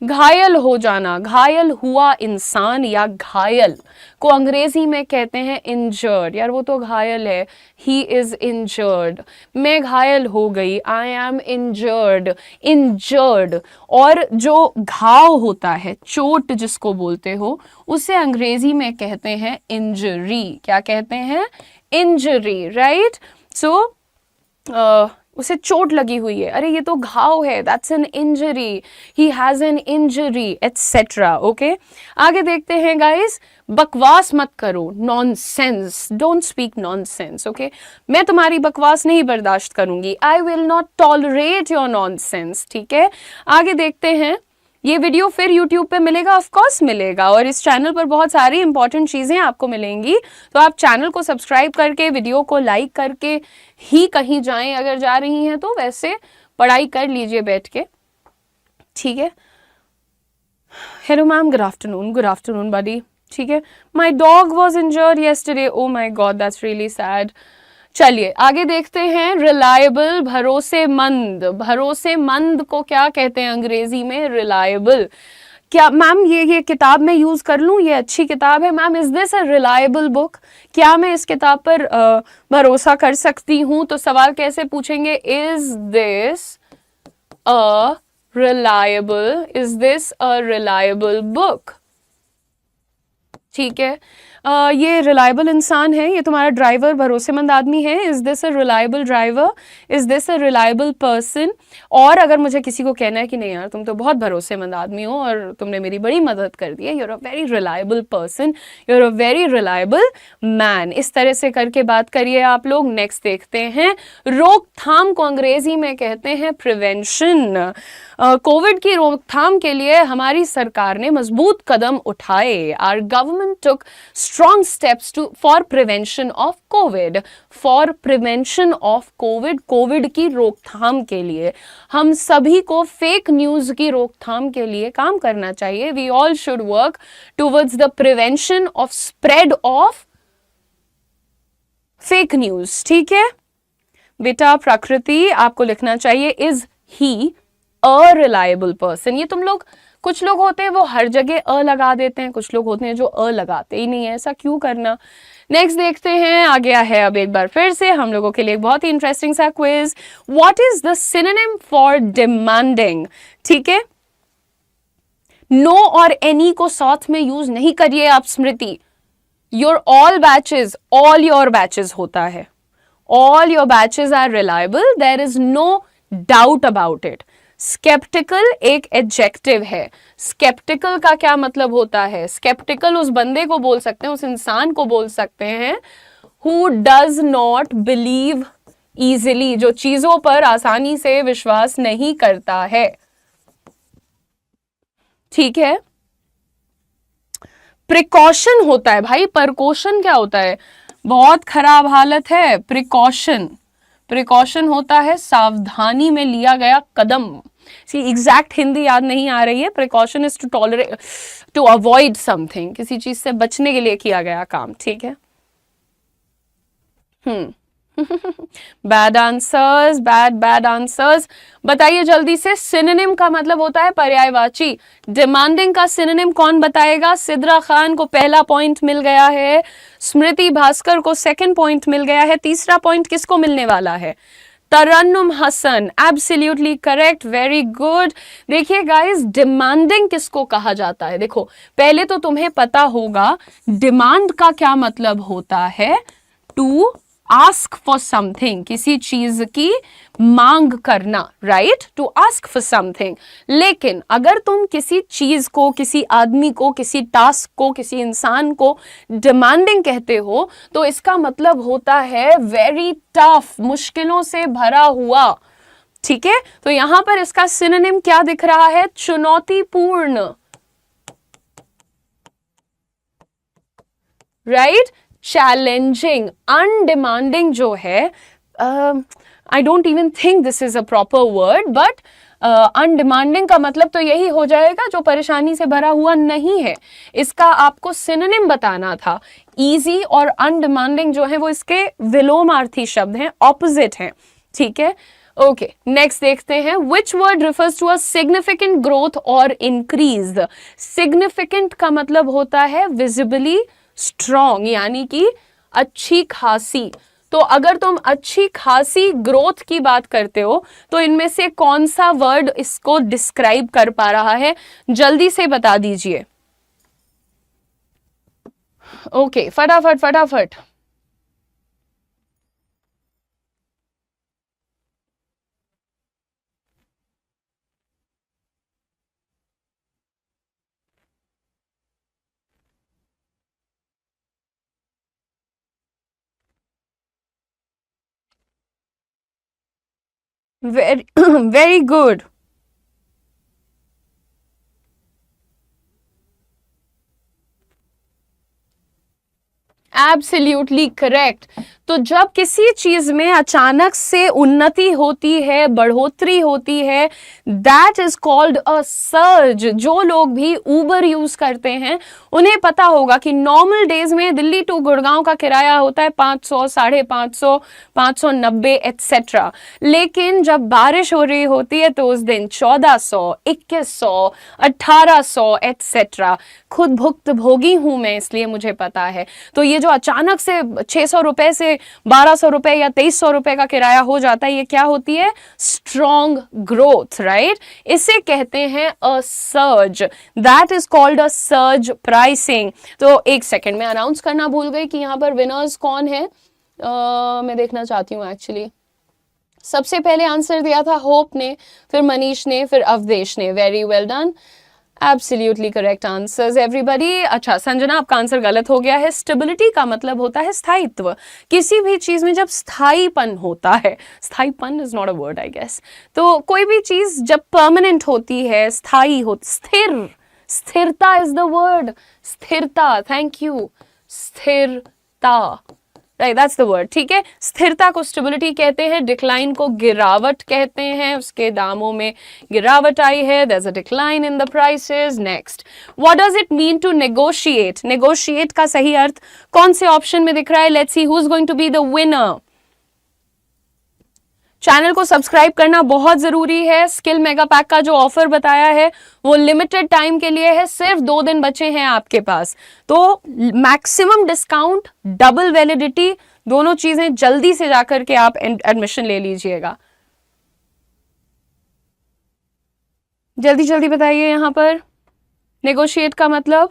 घायल हो जाना, घायल हुआ इंसान या घायल को अंग्रेजी में कहते हैं इंजर्ड। यार वो तो घायल है, ही इज इंजर्ड, मैं घायल हो गई, आई एम इंजर्ड, इंजर्ड। और जो घाव होता है, चोट जिसको बोलते हो, उसे अंग्रेजी में कहते हैं इंजरी। क्या कहते हैं? Injury, right? सो उसे चोट लगी हुई है, अरे ये तो घाव है, that's an injury, he has an injury, etcetera. Okay, आगे देखते हैं गाइस। बकवास मत करो, nonsense, don't speak nonsense. Okay, मैं तुम्हारी बकवास नहीं बर्दाश्त करूंगी, I will not tolerate your nonsense, ठीक है? आगे देखते हैं। ये वीडियो फिर YouTube पे मिलेगा, ऑफ कोर्स मिलेगा, और इस चैनल पर बहुत सारी इंपॉर्टेंट चीज़ें आपको मिलेंगी। तो आप चैनल को सब्सक्राइब करके, वीडियो को लाइक करके ही कहीं जाएं, अगर जा रही हैं तो वैसे पढ़ाई कर लीजिए बैठ के, ठीक है? Hello ma'am, good afternoon buddy, ठीक है? My dog was injured yesterday, oh my god that's really sad. चलिए आगे देखते हैं, रिलायबल, भरोसेमंद। भरोसेमंद को क्या कहते हैं अंग्रेजी में? रिलायबल। क्या मैम ये किताब मैं यूज कर लूं, ये अच्छी किताब है ma'am, is this a reliable book? क्या मैं इस किताब पर भरोसा कर सकती हूं? तो सवाल कैसे पूछेंगे? Is this a reliable, is this a reliable book? ठीक है, ये रिलायबल इंसान है, ये तुम्हारा ड्राइवर भरोसेमंद आदमी है। Is this a reliable driver? Is this a reliable person? और अगर मुझे किसी को कहना है कि नहीं यार तुम तो बहुत भरोसेमंद आदमी हो और तुमने मेरी बड़ी मदद कर दी है, you're a very reliable person, you're a very reliable man, इस तरह से करके बात करिए आप लोग। नेक्स्ट देखते हैं, रोकथाम को अंग्रेजी में कहते हैं प्रिवेंशन। कोविड की रोकथाम के लिए हमारी सरकार ने मजबूत कदम उठाए। Our government took strong steps to for prevention of covid, for prevention of covid, covid की रोकथाम के लिए। हम सभी को फेक न्यूज की रोकथाम के लिए काम करना चाहिए। We all should work towards the prevention of spread of fake news. ठीक है बेटा, प्रकृति आपको लिखना चाहिए is he a reliable person. ये तुम लोग, कुछ लोग होते हैं वो हर जगह अ लगा देते हैं, कुछ लोग होते हैं जो अ लगाते ही नहीं है, ऐसा क्यों करना। नेक्स्ट देखते हैं, आ गया है अब एक बार फिर से हम लोगों के लिए एक बहुत ही इंटरेस्टिंग सा quiz. What is the synonym for demanding? ठीक है, नो और एनी को साथ में यूज नहीं करिए आप स्मृति। योर ऑल बैचेस होता है, all your batches are reliable, there is no doubt about it. skeptical एक adjective है। skeptical का क्या मतलब होता है? skeptical उस बंदे को बोल सकते हैं, उस इंसान को बोल सकते हैं who does not believe easily, जो चीजों पर आसानी से विश्वास नहीं करता है। ठीक है, प्रिकॉशन होता है भाई, परकॉशन क्या होता है? बहुत खराब हालत है। प्रिकॉशन होता है सावधानी में लिया गया कदम। सी एग्जैक्ट हिंदी याद नहीं आ रही है। Precaution is to avoid something, किसी चीज से बचने के लिए किया गया काम। ठीक है, बैड आंसर्स, बैड आंसर्स। बताइए जल्दी से, सिनोनिम का मतलब होता है पर्यायवाची। डिमांडिंग का सिनोनिम कौन बताएगा? सिद्रा खान को पहला पॉइंट मिल गया है, स्मृति भास्कर को सेकंड पॉइंट मिल गया है, तीसरा पॉइंट किसको मिलने वाला है? Tarannum Hasan, absolutely correct, very good. देखिए गाइस, डिमांडिंग किसको कहा जाता है? देखो पहले तो तुम्हें पता होगा डिमांड का क्या मतलब होता है। टू आस्क फॉर समथिंग, किसी चीज की मांग करना, right? To ask for something. लेकिन अगर तुम किसी चीज को, किसी आदमी को, किसी टास्क को, किसी इंसान को डिमांडिंग कहते हो तो इसका मतलब होता है वेरी टफ, मुश्किलों से भरा हुआ। ठीक है, तो यहां पर इसका सिनोनिम क्या दिख रहा है? चुनौतीपूर्ण, राइट? चैलेंजिंग। अनडिमांडिंग जो है, I don't even think this is a proper word, but undemanding का मतलब तो यही हो जाएगा जो परेशानी से भरा हुआ नहीं है। इसका आपको सिनोनिम बताना था। इजी और अनडिमांडिंग जो है वो इसके विलोमार्थी शब्द हैं, ऑपोजिट हैं। ठीक है, ओके नेक्स्ट देखते हैं, which word refers to a significant growth और इंक्रीज? सिग्निफिकेंट का मतलब होता है विजिबली स्ट्रॉन्ग, यानी कि अच्छी खासी। तो अगर तुम अच्छी खासी ग्रोथ की बात करते हो तो इनमें से कौन सा वर्ड इसको डिस्क्राइब कर पा रहा है? जल्दी से बता दीजिए। ओके फटाफट फटाफट। Very very good. Absolutely correct. तो जब किसी चीज में अचानक से उन्नति होती है, बढ़ोतरी होती है, that is called a surge. जो लोग भी उबर यूज करते हैं उन्हें पता होगा कि नॉर्मल डेज में दिल्ली टू गुड़गांव का किराया होता है 500, 550, 590 एटसेट्रा। लेकिन जब बारिश हो रही होती है तो उस दिन 1400, 2100, 1800 एटसेट्रा। खुद भुक्तभोगी हूं मैं, इसलिए मुझे पता है। तो ये जो अचानक से 600 रुपए से 1200 रुपए या 2300 रुपए का किराया हो जाता है, ये क्या होती है? Strong growth, right? इसे कहते हैं a surge. That is called a surge pricing. तो एक सेकेंड में अनाउंस करना भूल गई कि यहां पर विनर्स कौन है। मैं देखना चाहती हूँ एक्चुअली। सबसे पहले आंसर दिया था होप ने, फिर मनीष ने, फिर अवधेश ने। Very well done, absolutely correct answers everybody. अच्छा संजना, आपका आंसर गलत हो गया है। स्टेबिलिटी का मतलब होता है स्थायित्व। किसी भी चीज में जब स्थायीपन होता है, स्थायीपन is not a word I guess, तो कोई भी चीज जब परमानेंट होती है, स्थायी हो, स्थिर, स्थिरता इज द वर्ड। स्थिरता, थैंक यू, स्थिरता, राइट, दैट्स द वर्ड। ठीक है, स्थिरता को स्टेबिलिटी कहते हैं, डिक्लाइन को गिरावट कहते हैं। उसके दामों में गिरावट आई है, there is a decline in the prices. Next, what does it mean to negotiate? Negotiate का सही अर्थ कौन से ऑप्शन में दिख रहा है? Let's see who is going to be the winner. Channel को सब्सक्राइब करना बहुत जरूरी है। स्किल मेगा पैक का जो ऑफर बताया है वो लिमिटेड टाइम के लिए है, सिर्फ 2 दिन बचे हैं आपके पास। तो मैक्सिमम डिस्काउंट, डबल वैलिडिटी, दोनों चीजें जल्दी से जाकर के आप एडमिशन ले लीजिएगा। जल्दी जल्दी बताइए यहां पर नेगोशिएट का मतलब।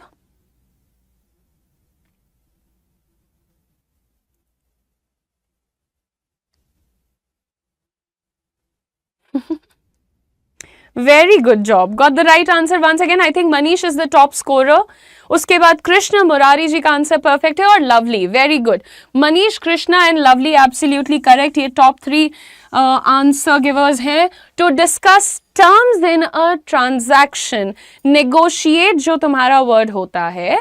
Very good job, got the right answer once again. I think Manish is the top scorer. उसके बाद कृष्ण मुरारी जी का आंसर परफेक्ट है और lovely, very good. Manish, Krishna and lovely absolutely correct. ये टॉप 3 आंसर गिवर्स हैं। To discuss terms in a transaction, negotiate जो तुम्हारा word होता है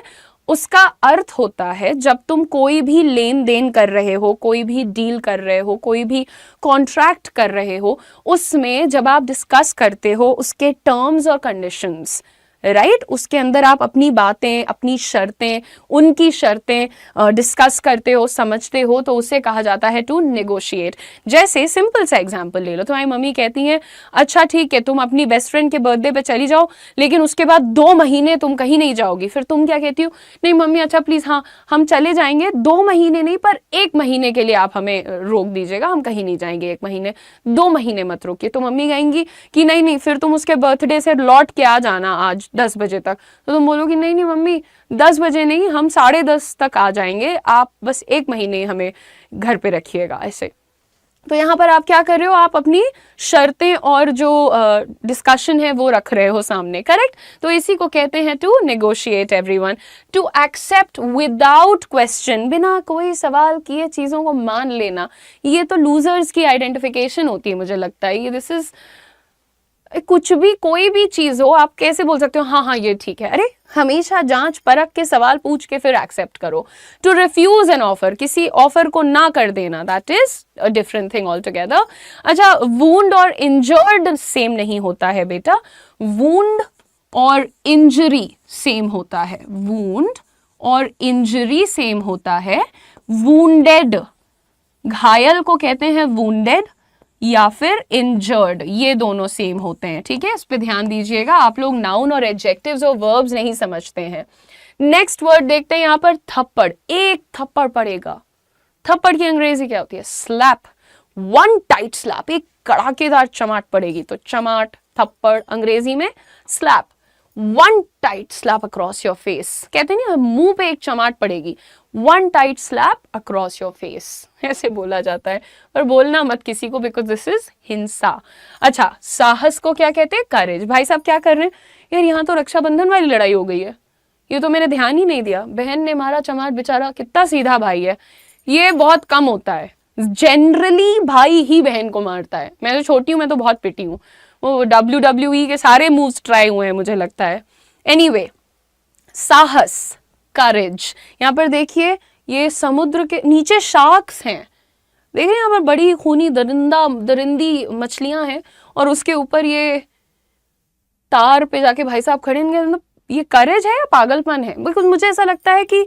उसका अर्थ होता है जब तुम कोई भी लेन देन कर रहे हो, कोई भी डील कर रहे हो, कोई भी कॉन्ट्रैक्ट कर रहे हो, उसमें जब आप डिस्कस करते हो उसके टर्म्स और कंडीशंस, राइट, उसके अंदर आप अपनी बातें, अपनी शर्तें, उनकी शर्तें डिस्कस करते हो, समझते हो, तो उसे कहा जाता है टू नेगोशिएट। जैसे सिंपल सा एग्जांपल ले लो, तुम्हारी मम्मी कहती हैं अच्छा ठीक है तुम अपनी बेस्ट फ्रेंड के बर्थडे पे चली जाओ, लेकिन उसके बाद 2 महीने तुम कहीं नहीं जाओगी। फिर तुम क्या कहती हो? नहीं मम्मी अच्छा प्लीज, हाँ हम चले जाएंगे, 2 महीने नहीं पर 1 महीने के लिए आप हमें रोक दीजिएगा, हम कहीं नहीं जाएंगे 1 महीने, 2 महीने मत रोकिए। तो मम्मी कहेंगी कि नहीं नहीं फिर तुम उसके बर्थडे से लौट के आ जाना आज 10 बजे तक। तो तुम बोलोगी नहीं नहीं मम्मी 10 बजे नहीं, हम 10:30 तक आ जाएंगे, आप बस 1 महीने हमें घर पे रखिएगा, ऐसे। तो यहाँ पर आप क्या कर रहे हो? आप अपनी शर्तें और जो डिस्कशन है वो रख रहे हो सामने, करेक्ट? तो इसी को कहते हैं to negotiate everyone. To accept without question, बिना कोई सवाल किए चीजों को मान लेना, ये तो लूजर्स की आइडेंटिफिकेशन होती है मुझे लगता है। ये दिस इज, कुछ भी कोई भी चीज हो आप कैसे बोल सकते हो हाँ हाँ ये ठीक है? अरे हमेशा जांच परख के सवाल पूछ के फिर एक्सेप्ट करो। टू रिफ्यूज एन ऑफर, किसी ऑफर को ना कर देना, that is a different thing all together. अच्छा, वूंड और इंजर्ड सेम नहीं होता है बेटा। वूंड और इंजरी सेम होता है, वूंड और इंजरी सेम होता है। वूंडेड, घायल को कहते हैं वूंडेड, या फिर इंजर्ड, ये दोनों सेम होते हैं। ठीक है, इस पे ध्यान दीजिएगा, आप लोग नाउन और एडजेक्टिव्स और वर्ब्स नहीं समझते हैं। नेक्स्ट वर्ड देखते हैं यहाँ पर, थप्पड़। एक थप्पड़ पड़ेगा, थप्पड़ की अंग्रेजी क्या होती है? स्लैप। वन टाइट स्लैप, एक कड़ाकेदार चमाट पड़ेगी, तो चमाट, थप्पड़, अंग्रेजी में slap. One tight slap across your face, कहते नहीं मुंह पे एक चमाट पड़ेगी, one tight slap across your face, ऐसे बोला जाता है। पर बोलना मत किसी को, बिकॉज दिस इज हिंसा। अच्छा, साहस को क्या कहते हैं? करेज। भाई साहब क्या कर रहे हैं यार? यहाँ तो रक्षाबंधन वाली लड़ाई हो गई है, ये तो मैंने ध्यान ही नहीं दिया, बहन ने मारा चमाट, बेचारा कितना सीधा भाई है। ये बहुत कम होता है, जनरली भाई ही बहन को मारता है। मैं तो छोटी हूँ, मैं तो बहुत पिटी हूँ, वो WWE के सारे मूव्स ट्राई हुए हैं मुझे लगता है। एनीवे, साहस, करेज। यहाँ पर देखिए ये समुद्र के नीचे शार्क्स हैं, देख रहे हैं यहाँ पर बड़ी खूनी दरिंदी मछलियां हैं, और उसके ऊपर ये तार पे जाके भाई साहब खड़े होंगे। मतलब ये करेज है या पागलपन है? बिकॉज मुझे ऐसा लगता है कि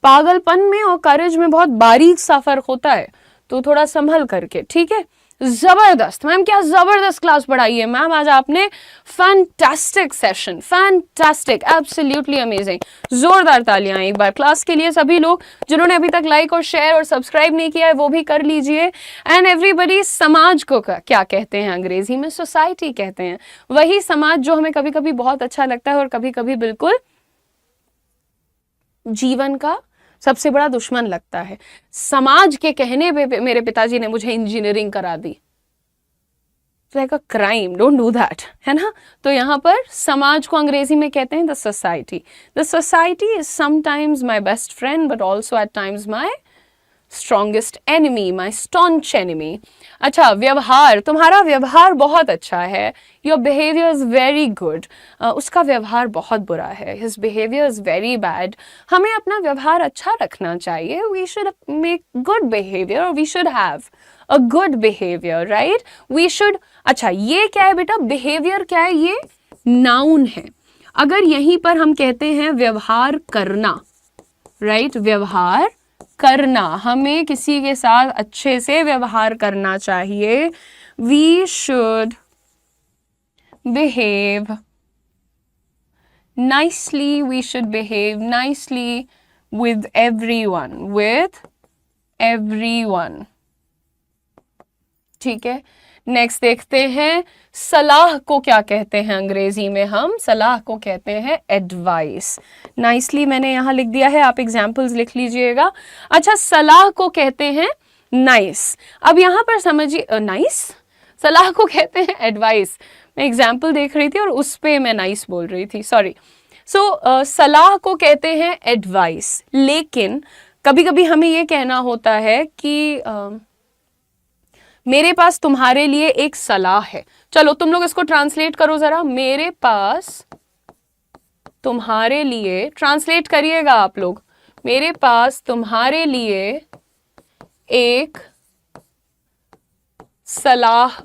पागलपन में और करेज में बहुत बारीक सा फर्क होता है, तो थोड़ा संभल करके, ठीक है। जबरदस्त मैम, क्या जबरदस्त क्लास पढ़ाई है मैम आज आपने, fantastic session, fantastic, absolutely amazing. जोरदार तालियां एक बार क्लास के लिए। सभी लोग जिन्होंने अभी तक लाइक और शेयर और सब्सक्राइब नहीं किया है वो भी कर लीजिए। एंड एवरीबडी, समाज को क्या कहते हैं अंग्रेजी में? सोसाइटी कहते हैं। वही समाज जो हमें कभी कभी बहुत अच्छा लगता है और कभी कभी बिल्कुल जीवन का सबसे बड़ा दुश्मन लगता है। समाज के कहने पे मेरे पिताजी ने मुझे इंजीनियरिंग करा दी, like a crime, don't do that, है ना। तो यहाँ पर समाज को अंग्रेजी में कहते हैं the society. The society is sometimes my best friend but also at times my strongest enemy, my staunch enemy. अच्छा, व्यवहार, तुम्हारा व्यवहार बहुत अच्छा है, your behaviour is very good. उसका व्यवहार बहुत बुरा है, his behaviour is very bad. हमें अपना व्यवहार अच्छा रखना चाहिए, we should make good behaviour, we should have a good behaviour, right, we should. अच्छा, ये क्या है बेटा? बिहेवियर क्या है? ये नाउन है। अगर यहीं पर हम कहते हैं व्यवहार करना, राइट, व्यवहार करना, हमें किसी के साथ अच्छे से व्यवहार करना चाहिए, we should behave nicely, we should behave nicely with everyone, ठीक है। नेक्स्ट देखते हैं, सलाह को क्या कहते हैं अंग्रेजी में? हम सलाह को कहते हैं एडवाइस। नाइसली मैंने यहाँ लिख दिया है, आप एग्जाम्पल्स लिख लीजिएगा। अच्छा, सलाह को कहते हैं नाइस। अब यहाँ पर समझिए, नाइस, सलाह को कहते हैं एडवाइस। मैं एग्जाम्पल देख रही थी और उस पे मैं नाइस बोल रही थी, सॉरी। सो सलाह को कहते हैं एडवाइस, लेकिन कभी कभी हमें ये कहना होता है कि मेरे पास तुम्हारे लिए एक सलाह है। चलो तुम लोग इसको ट्रांसलेट करो जरा, मेरे पास तुम्हारे लिए, ट्रांसलेट करिएगा आप लोग, मेरे पास तुम्हारे लिए एक सलाह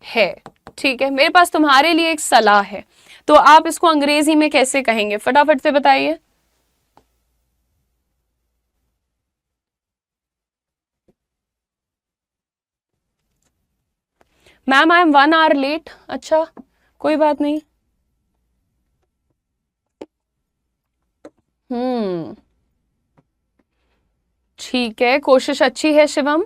है, ठीक है, मेरे पास तुम्हारे लिए एक सलाह है। तो आप इसको अंग्रेजी में कैसे कहेंगे? फटाफट से बताइए। Ma'am I am 1 hour late. अच्छा, कोई बात नहीं। ठीक है, कोशिश अच्छी है शिवम।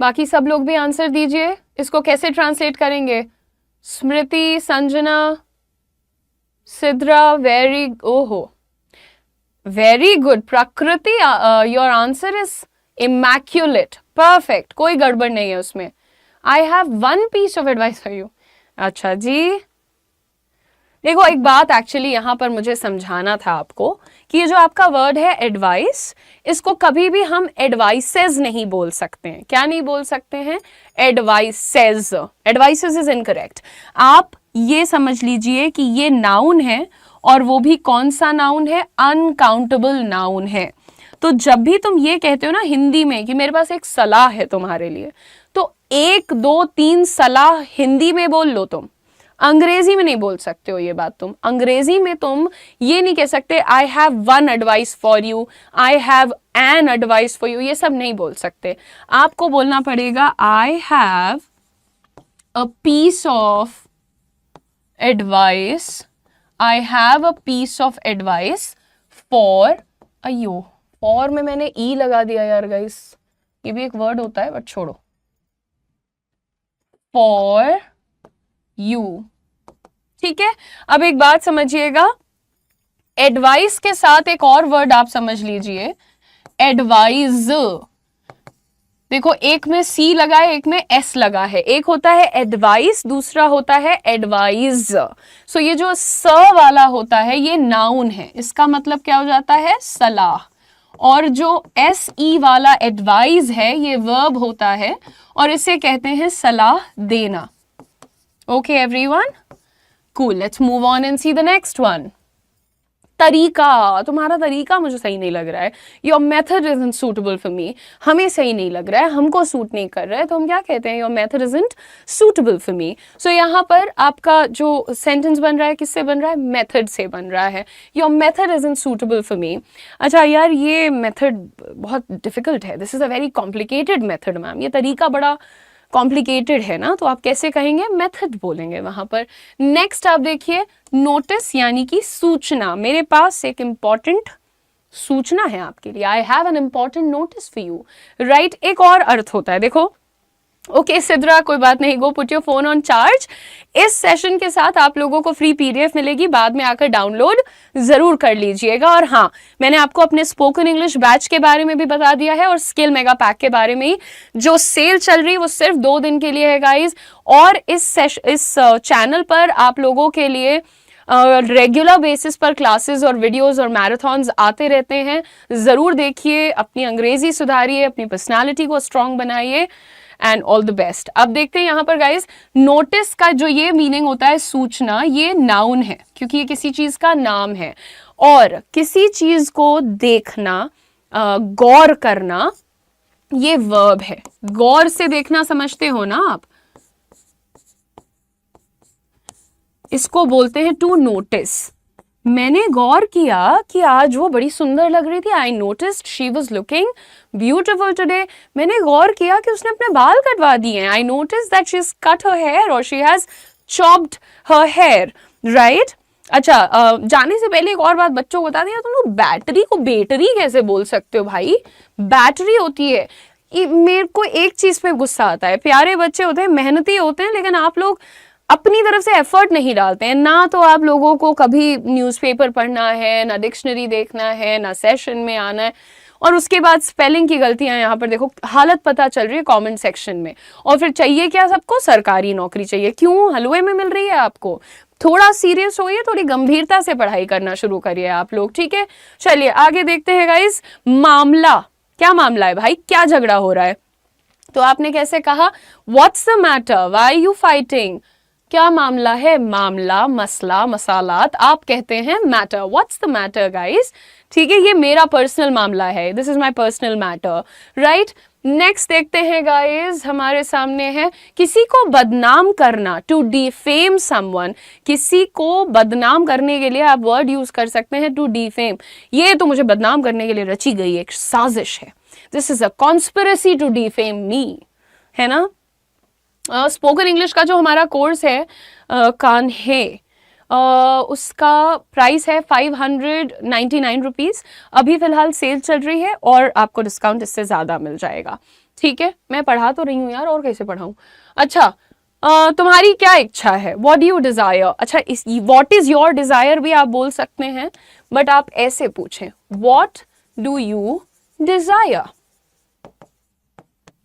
बाकी सब लोग भी आंसर दीजिए। इसको कैसे ट्रांसलेट करेंगे? स्मृति, संजना, सिद्रा, वेरी, ओहो, very good. Prakriti, your answer is immaculate, perfect, कोई गड़बड़ नहीं है उसमें। I have one piece of advice for you. अच्छा जी, देखो एक बात एक्चुअली यहाँ पर मुझे समझाना था आपको कि ये जो आपका वर्ड है एडवाइस, इसको कभी भी हम एडवाइसेस नहीं बोल सकते हैं। क्या नहीं बोल सकते हैं? एडवाइसेस। Advices is incorrect. आप ये समझ लीजिए कि ये नाउन है, और वो भी कौन सा नाउन है? अनकाउंटेबल नाउन है। तो जब भी तुम ये कहते हो ना हिंदी में कि मेरे पास एक सलाह है तुम्हारे लिए, तो 1 2 3 सलाह हिंदी में बोल लो तुम, अंग्रेजी में नहीं बोल सकते हो ये बात तुम। अंग्रेजी में तुम ये नहीं कह सकते I have 1 advice for you, I have an advice for you, ये सब नहीं बोल सकते। आपको बोलना पड़ेगा I have a piece of advice, I have a piece of advice for, अयो फॉर में मैंने ई लगा दिया यार गाइस, ये भी एक वर्ड होता है बट छोड़ो, फॉर यू, ठीक है। अब एक बात समझिएगा, एडवाइस के साथ एक और वर्ड आप समझ लीजिए, एडवाइज। देखो एक में सी लगा है, एक में एस लगा है, एक होता है एडवाइस, दूसरा होता है एडवाइज। सो ये जो स वाला होता है ये नाउन है, इसका मतलब क्या हो जाता है? सलाह। और जो एस ई वाला एडवाइज है ये वर्ब होता है, और इसे कहते हैं सलाह देना। Okay everyone, cool, let's move on and see the next one. तरीका, तुम्हारा तरीका मुझे सही नहीं लग रहा है, your method isn't suitable for मी, हमें सही नहीं लग रहा है, हमको सूट नहीं कर रहा है, तो हम क्या कहते हैं, your method isn't suitable for me. So यहाँ पर आपका जो सेंटेंस बन रहा है किससे बन रहा है, मेथड से बन रहा है, your method isn't suitable for मी। अच्छा यार ये मेथड बहुत डिफिकल्ट है, this is a very complicated method ma'am, ये तरीका बड़ा कॉम्प्लिकेटेड है ना, तो आप कैसे कहेंगे, मेथड बोलेंगे वहां पर। नेक्स्ट आप देखिए नोटिस यानी कि सूचना, मेरे पास एक इंपॉर्टेंट सूचना है आपके लिए, आई have an important notice for you, right. एक और अर्थ होता है, देखो ओके सिद्रा कोई बात नहीं, go put your phone on charge. इस सेशन के साथ आप लोगों को फ्री पीडीएफ मिलेगी, बाद में आकर डाउनलोड जरूर कर लीजिएगा। और हाँ, मैंने आपको अपने स्पोकन इंग्लिश बैच के बारे में भी बता दिया है और स्किल मेगा पैक के बारे में ही, जो सेल चल रही है वो सिर्फ 2 दिन के लिए है गाइज। और इस चैनल पर आप लोगों के लिए रेगुलर बेसिस पर क्लासेस और वीडियोस और मैराथन्स आते रहते हैं, जरूर देखिए, अपनी अंग्रेजी सुधारिए, अपनी पर्सनालिटी को स्ट्रांग बनाइए एंड ऑल द बेस्ट। अब देखते हैं यहाँ पर गाइज, नोटिस का जो ये मीनिंग होता है सूचना, ये नाउन है क्योंकि ये किसी चीज का नाम है, और किसी चीज को देखना, गौर करना, ये वर्ब है। गौर से देखना समझते हो ना आप, इसको बोलते हैं टू नोटिस। मैंने गौर किया कि आज वो बड़ी सुंदर लग रही थी, I noticed she was looking beautiful today. मैंने गौर किया कि उसने अपने बाल कटवा दिए हैं, I notice that she has cut her hair और she has chopped her hair, right. अच्छा जाने से पहले एक और बात बच्चों को बता दिया, तुम लोग बैटरी को बेटरी कैसे बोल सकते हो भाई, बैटरी होती है। मेरे को एक चीज पे गुस्सा आता है, प्यारे बच्चे होते हैं, मेहनती होते हैं, लेकिन आप लोग अपनी तरफ से एफर्ट नहीं डालते हैं। ना तो आप लोगों को कभी न्यूज़पेपर पढ़ना है, ना डिक्शनरी देखना है, ना सेशन में आना है, और उसके बाद स्पेलिंग की गलतियां यहाँ पर देखो, हालत पता चल रही है कमेंट सेक्शन में। और फिर चाहिए क्या सबको, सरकारी नौकरी चाहिए। क्यों, हलवे में मिल रही है आपको? थोड़ा सीरियस होइए, थोड़ी गंभीरता से पढ़ाई करना शुरू करिए आप लोग, ठीक है। चलिए आगे देखते हैं गाइस, मामला, क्या मामला है भाई, क्या झगड़ा हो रहा है? तो आपने कैसे कहा, what's the matter, why you fighting, क्या मामला है, मामला, मसला, मसालात, आप कहते हैं matter, what's the matter guys, ठीक है। ये मेरा पर्सनल मामला है, this is my personal matter, right. Next देखते हैं गाइस, हमारे सामने है किसी को बदनाम करना, टू डिफेम समवन। किसी को बदनाम करने के लिए आप वर्ड यूज कर सकते हैं टू डिफेम, ये तो मुझे बदनाम करने के लिए रची गई एक साजिश है, this is a conspiracy to defame me, है ना। स्पोकन इंग्लिश का जो हमारा कोर्स है कान्हे, उसका प्राइस है 599 रुपीज़। अभी फिलहाल सेल चल रही है और आपको डिस्काउंट इससे ज़्यादा मिल जाएगा, ठीक है। मैं पढ़ा तो रही हूँ यार, और कैसे पढ़ाऊँ। अच्छा तुम्हारी क्या इच्छा है, व्हाट डू यू डिज़ायर। अच्छा इस व्हाट इज़ योर डिज़ायर भी आप बोल सकते हैं, बट आप ऐसे पूछें, व्हाट डू यू डिज़ायर,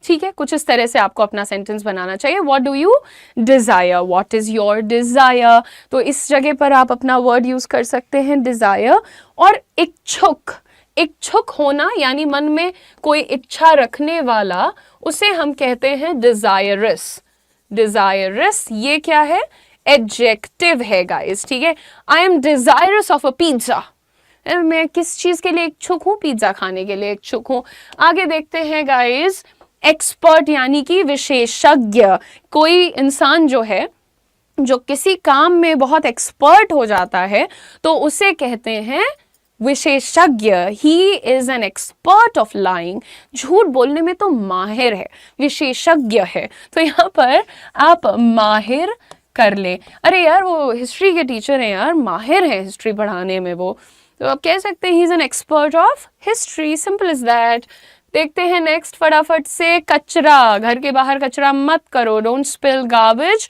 ठीक है। कुछ इस तरह से आपको अपना सेंटेंस बनाना चाहिए, what do you desire, what is your desire. तो इस जगह पर आप अपना वर्ड यूज कर सकते हैं डिजायर। और इच्छुक, इच्छुक होना यानी मन में कोई इच्छा रखने वाला, उसे हम कहते हैं डिजायरस। डिजायरस ये क्या है, एडजेक्टिव है गाइस, ठीक है। I am desirous of a pizza, मैं किस चीज के लिए इच्छुक हूं, पिज्जा खाने के लिए इच्छुक हूं। आगे देखते हैं गाइस, एक्सपर्ट यानी कि विशेषज्ञ। कोई इंसान जो है, जो किसी काम में बहुत एक्सपर्ट हो जाता है, तो उसे कहते हैं विशेषज्ञ। He is an expert of lying, झूठ बोलने में तो माहिर है, विशेषज्ञ है। तो यहाँ पर आप माहिर कर ले। अरे यार वो हिस्ट्री के टीचर हैं यार, माहिर है हिस्ट्री पढ़ाने में वो, तो आप कह सकते हैं he is an expert of history, simple is that. देखते हैं नेक्स्ट फटाफट से, कचरा, घर के बाहर कचरा मत करो, don't spill garbage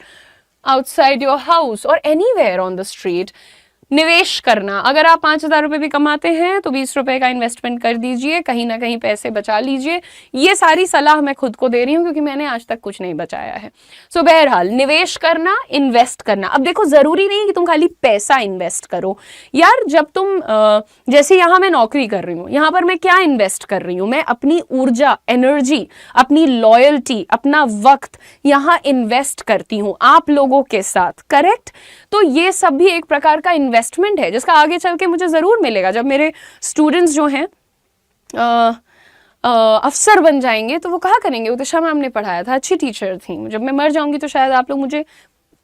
outside your house और एनीवेयर ऑन द स्ट्रीट। निवेश करना, अगर आप 5,000 रुपये भी कमाते हैं तो 20 रुपये का इन्वेस्टमेंट कर दीजिए, कहीं ना कहीं पैसे बचा लीजिए। ये सारी सलाह मैं खुद को दे रही हूँ क्योंकि मैंने आज तक कुछ नहीं बचाया है। सो बहरहाल निवेश करना, इन्वेस्ट करना। अब देखो जरूरी नहीं कि तुम खाली पैसा इन्वेस्ट करो यार, जब तुम जैसे यहाँ मैं नौकरी कर रही हूँ, यहाँ पर मैं क्या इन्वेस्ट कर रही हूँ, मैं अपनी ऊर्जा, एनर्जी, अपनी लॉयल्टी, अपना वक्त यहाँ इन्वेस्ट करती हूँ आप लोगों के साथ, करेक्ट। तो ये सब भी एक प्रकार का इन्वेस्ट इन्वेस्टमेंट है जिसका आगे चल के मुझे ज़रूर मिलेगा। जब मेरे स्टूडेंट्स जो हैं अफसर बन जाएंगे तो वो कहा करेंगे उतिशा मैम ने पढ़ाया था, अच्छी टीचर थी, जब मैं मर जाऊंगी तो शायद आप लोग मुझे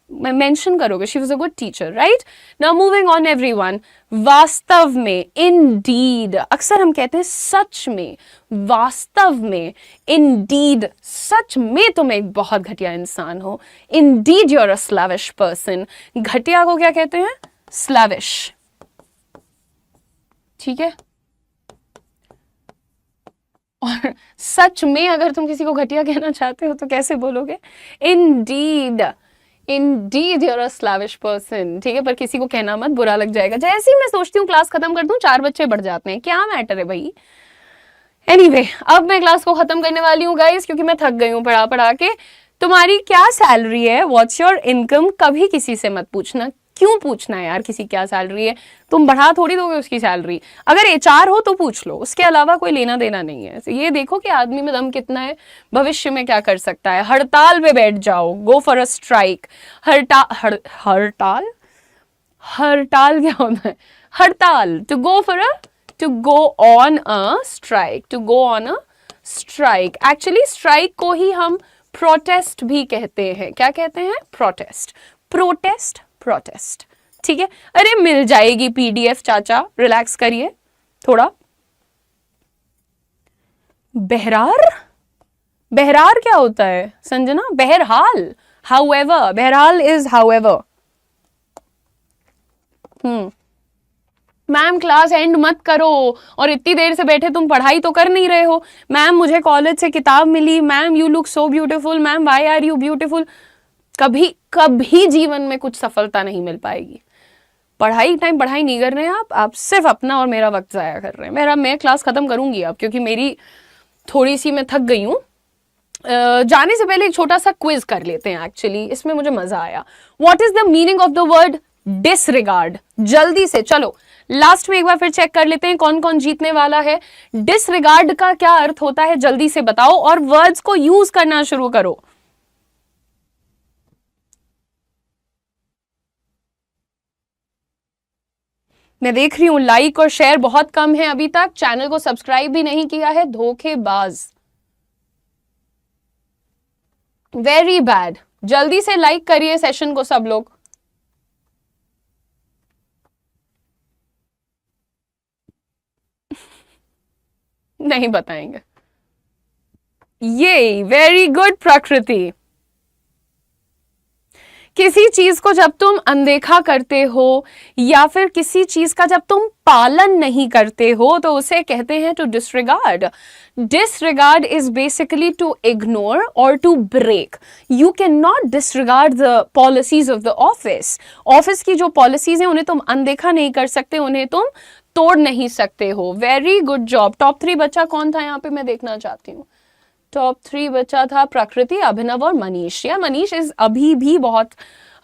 मेंशन करोगे, she was a good teacher, right. Now moving on everyone, वास्तव में, इंडीड, अक्सर हम कहते हैं सच में, वास्तव में, इंडीड, सच में तुम एक बहुत घटिया इंसान हो, indeed you are a slavish person. घटिया को क्या कहते हैं? स्लैविश, ठीक है। और सच में अगर तुम किसी को घटिया कहना चाहते हो तो कैसे बोलोगे? Indeed, indeed you are a slavish person, ठीक है। पर किसी को कहना मत, बुरा लग जाएगा। जैसे ही मैं सोचती हूँ क्लास खत्म कर दूं 4 बच्चे बढ़ जाते हैं, क्या मैटर है भाई। एनीवे, अब मैं क्लास को खत्म करने वाली हूँ गाइस, क्योंकि मैं थक गई हूँ पढ़ा पढ़ा के। तुम्हारी क्या सैलरी है, व्हाट्स योर इनकम, कभी किसी से मत पूछना। क्यों पूछना है यार किसी क्या सैलरी है, तुम बढ़ा थोड़ी दोगे उसकी सैलरी। अगर एचआर हो तो पूछ लो, उसके अलावा कोई लेना देना नहीं है। तो ये देखो कि आदमी में दम कितना है, भविष्य में क्या कर सकता है। हड़ताल पे बैठ जाओ, गो फॉर अ स्ट्राइक। हड़ताल, हड़ताल क्या होता है? हड़ताल, to go for a, to go on a strike, to go on a strike. Actually strike को ही हम प्रोटेस्ट भी कहते हैं। क्या कहते हैं? प्रोटेस्ट, प्रोटेस्ट, प्रोटेस्ट, ठीक है। अरे मिल जाएगी पीडीएफ चाचा, रिलैक्स करिए थोड़ा। बहरार, बहरार क्या होता है संजना? बहरहाल, हाउएवर, बहरहाल is however. Ma'am class and मत करो, और इतनी देर से बैठे तुम पढ़ाई तो कर नहीं रहे हो। मैम मुझे कॉलेज से किताब मिली, ma'am you look so beautiful, ma'am why are you beautiful. कभी कभी जीवन में कुछ सफलता नहीं मिल पाएगी। पढ़ाई टाइम पढ़ाई नहीं कर रहे हैं आप सिर्फ अपना और मेरा वक्त जाया कर रहे हैं। मैं क्लास खत्म करूंगी अब, क्योंकि मेरी थोड़ी सी मैं थक गई हूँ। जाने से पहले एक छोटा सा क्विज कर लेते हैं, एक्चुअली इसमें मुझे मजा आया। What is the meaning of the word disregard? जल्दी से चलो लास्ट में एक बार फिर चेक कर लेते हैं कौन कौन जीतने वाला है। डिसरिगार्ड का क्या अर्थ होता है जल्दी से बताओ, और वर्ड्स को यूज करना शुरू करो। मैं देख रही हूं लाइक और शेयर बहुत कम है अभी तक, चैनल को सब्सक्राइब भी नहीं किया है, धोखेबाज, वेरी बैड। जल्दी से लाइक करिए सेशन को सब लोग। नहीं बताएंगे। ये वेरी गुड प्रकृति। किसी चीज को जब तुम अनदेखा करते हो या फिर किसी चीज का जब तुम पालन नहीं करते हो तो उसे कहते हैं to disregard. Disregard is basically to ignore और to break. You can not disregard the policies of the office. Office की जो पॉलिसीज हैं उन्हें तुम अनदेखा नहीं कर सकते, उन्हें तुम तोड़ नहीं सकते हो। Very good job. टॉप 3 बच्चा कौन था यहाँ पे मैं देखना चाहती हूँ। टॉप 3 बचा था प्रकृति, अभिनव और मनीष। या मनीष इज अभी भी बहुत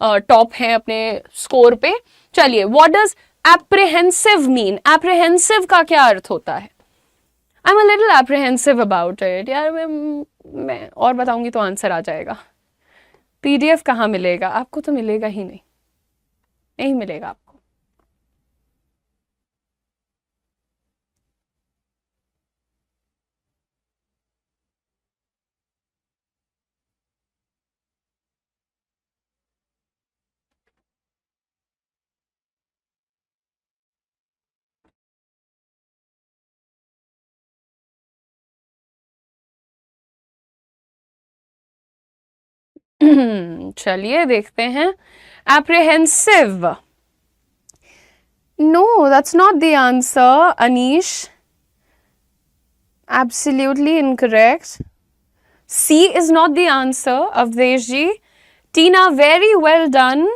टॉप है अपने स्कोर पे। चलिए, what does apprehensive mean? Apprehensive का क्या अर्थ होता है? I am a little apprehensive about it. यार मैं और बताऊंगी तो आंसर आ जाएगा। पीडीएफ कहाँ मिलेगा? आपको तो मिलेगा ही नहीं, नहीं मिलेगा आपको। चलिए देखते हैं। Apprehensive, no that's not the answer Anish, absolutely incorrect. C is not the answer, Avdesh ji. Tina, very well done.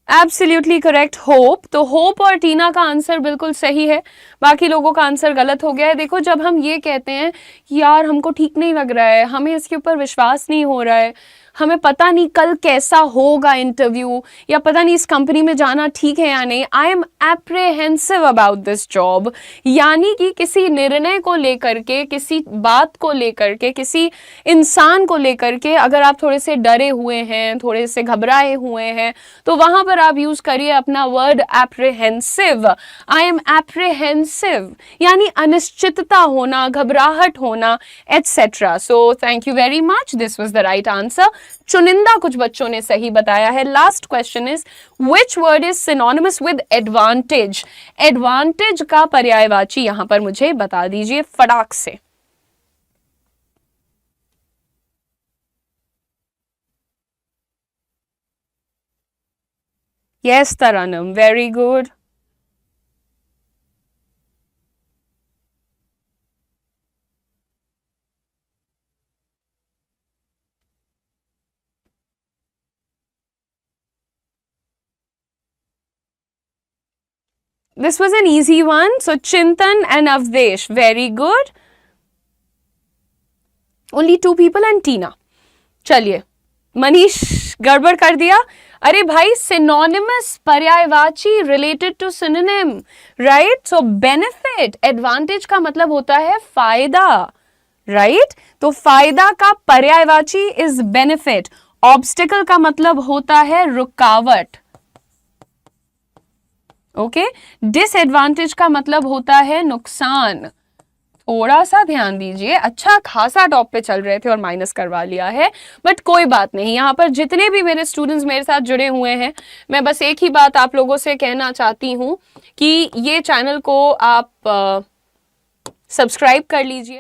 Absolutely correct. Hope, तो होप और टीना का आंसर बिल्कुल सही है, बाकी लोगों का आंसर गलत हो गया है। देखो, जब हम ये कहते हैं कि यार हमको ठीक नहीं लग रहा है, हमें इसके ऊपर विश्वास नहीं हो रहा है, हमें पता नहीं कल कैसा होगा इंटरव्यू, या पता नहीं इस कंपनी में जाना ठीक है या नहीं, I am apprehensive about this job. यानी कि किसी निर्णय को लेकर के, किसी बात को लेकर के, किसी इंसान को लेकर के अगर आप थोड़े से डरे हुए हैं, थोड़े से घबराए हुए हैं, तो वहां पर आप यूज करिए अपना word apprehensive. I am apprehensive यानी अनिश्चितता होना, घबराहट होना, etcetera. So thank you very much, this was the right answer. चुनिंदा कुछ बच्चों ने सही बताया है। Last question is which word is synonymous with advantage. Advantage का पर्यायवाची यहां पर मुझे बता दीजिए फटाक से। Yes Tarannum, very good. This was an easy one. So Chintan and Avdesh, very good. Only 2 people and Tina. चलिए, मनीष गड़बड़ कर दिया। अरे भाई, सिनोनिमस पर्यायवाची related to synonym, right? So benefit, advantage का मतलब होता है फायदा, राइट? तो फायदा का पर्यायवाची इज बेनिफिट। ऑब्स्टिकल का मतलब होता है रुकावट, ओके? डिसएडवांटेज का मतलब होता है नुकसान। थोड़ा सा ध्यान दीजिए, अच्छा खासा टॉप पे चल रहे थे और माइनस करवा लिया है, बट कोई बात नहीं। यहाँ पर जितने भी मेरे स्टूडेंट्स मेरे साथ जुड़े हुए हैं, मैं बस एक ही बात आप लोगों से कहना चाहती हूँ कि ये चैनल को आप सब्सक्राइब कर लीजिए।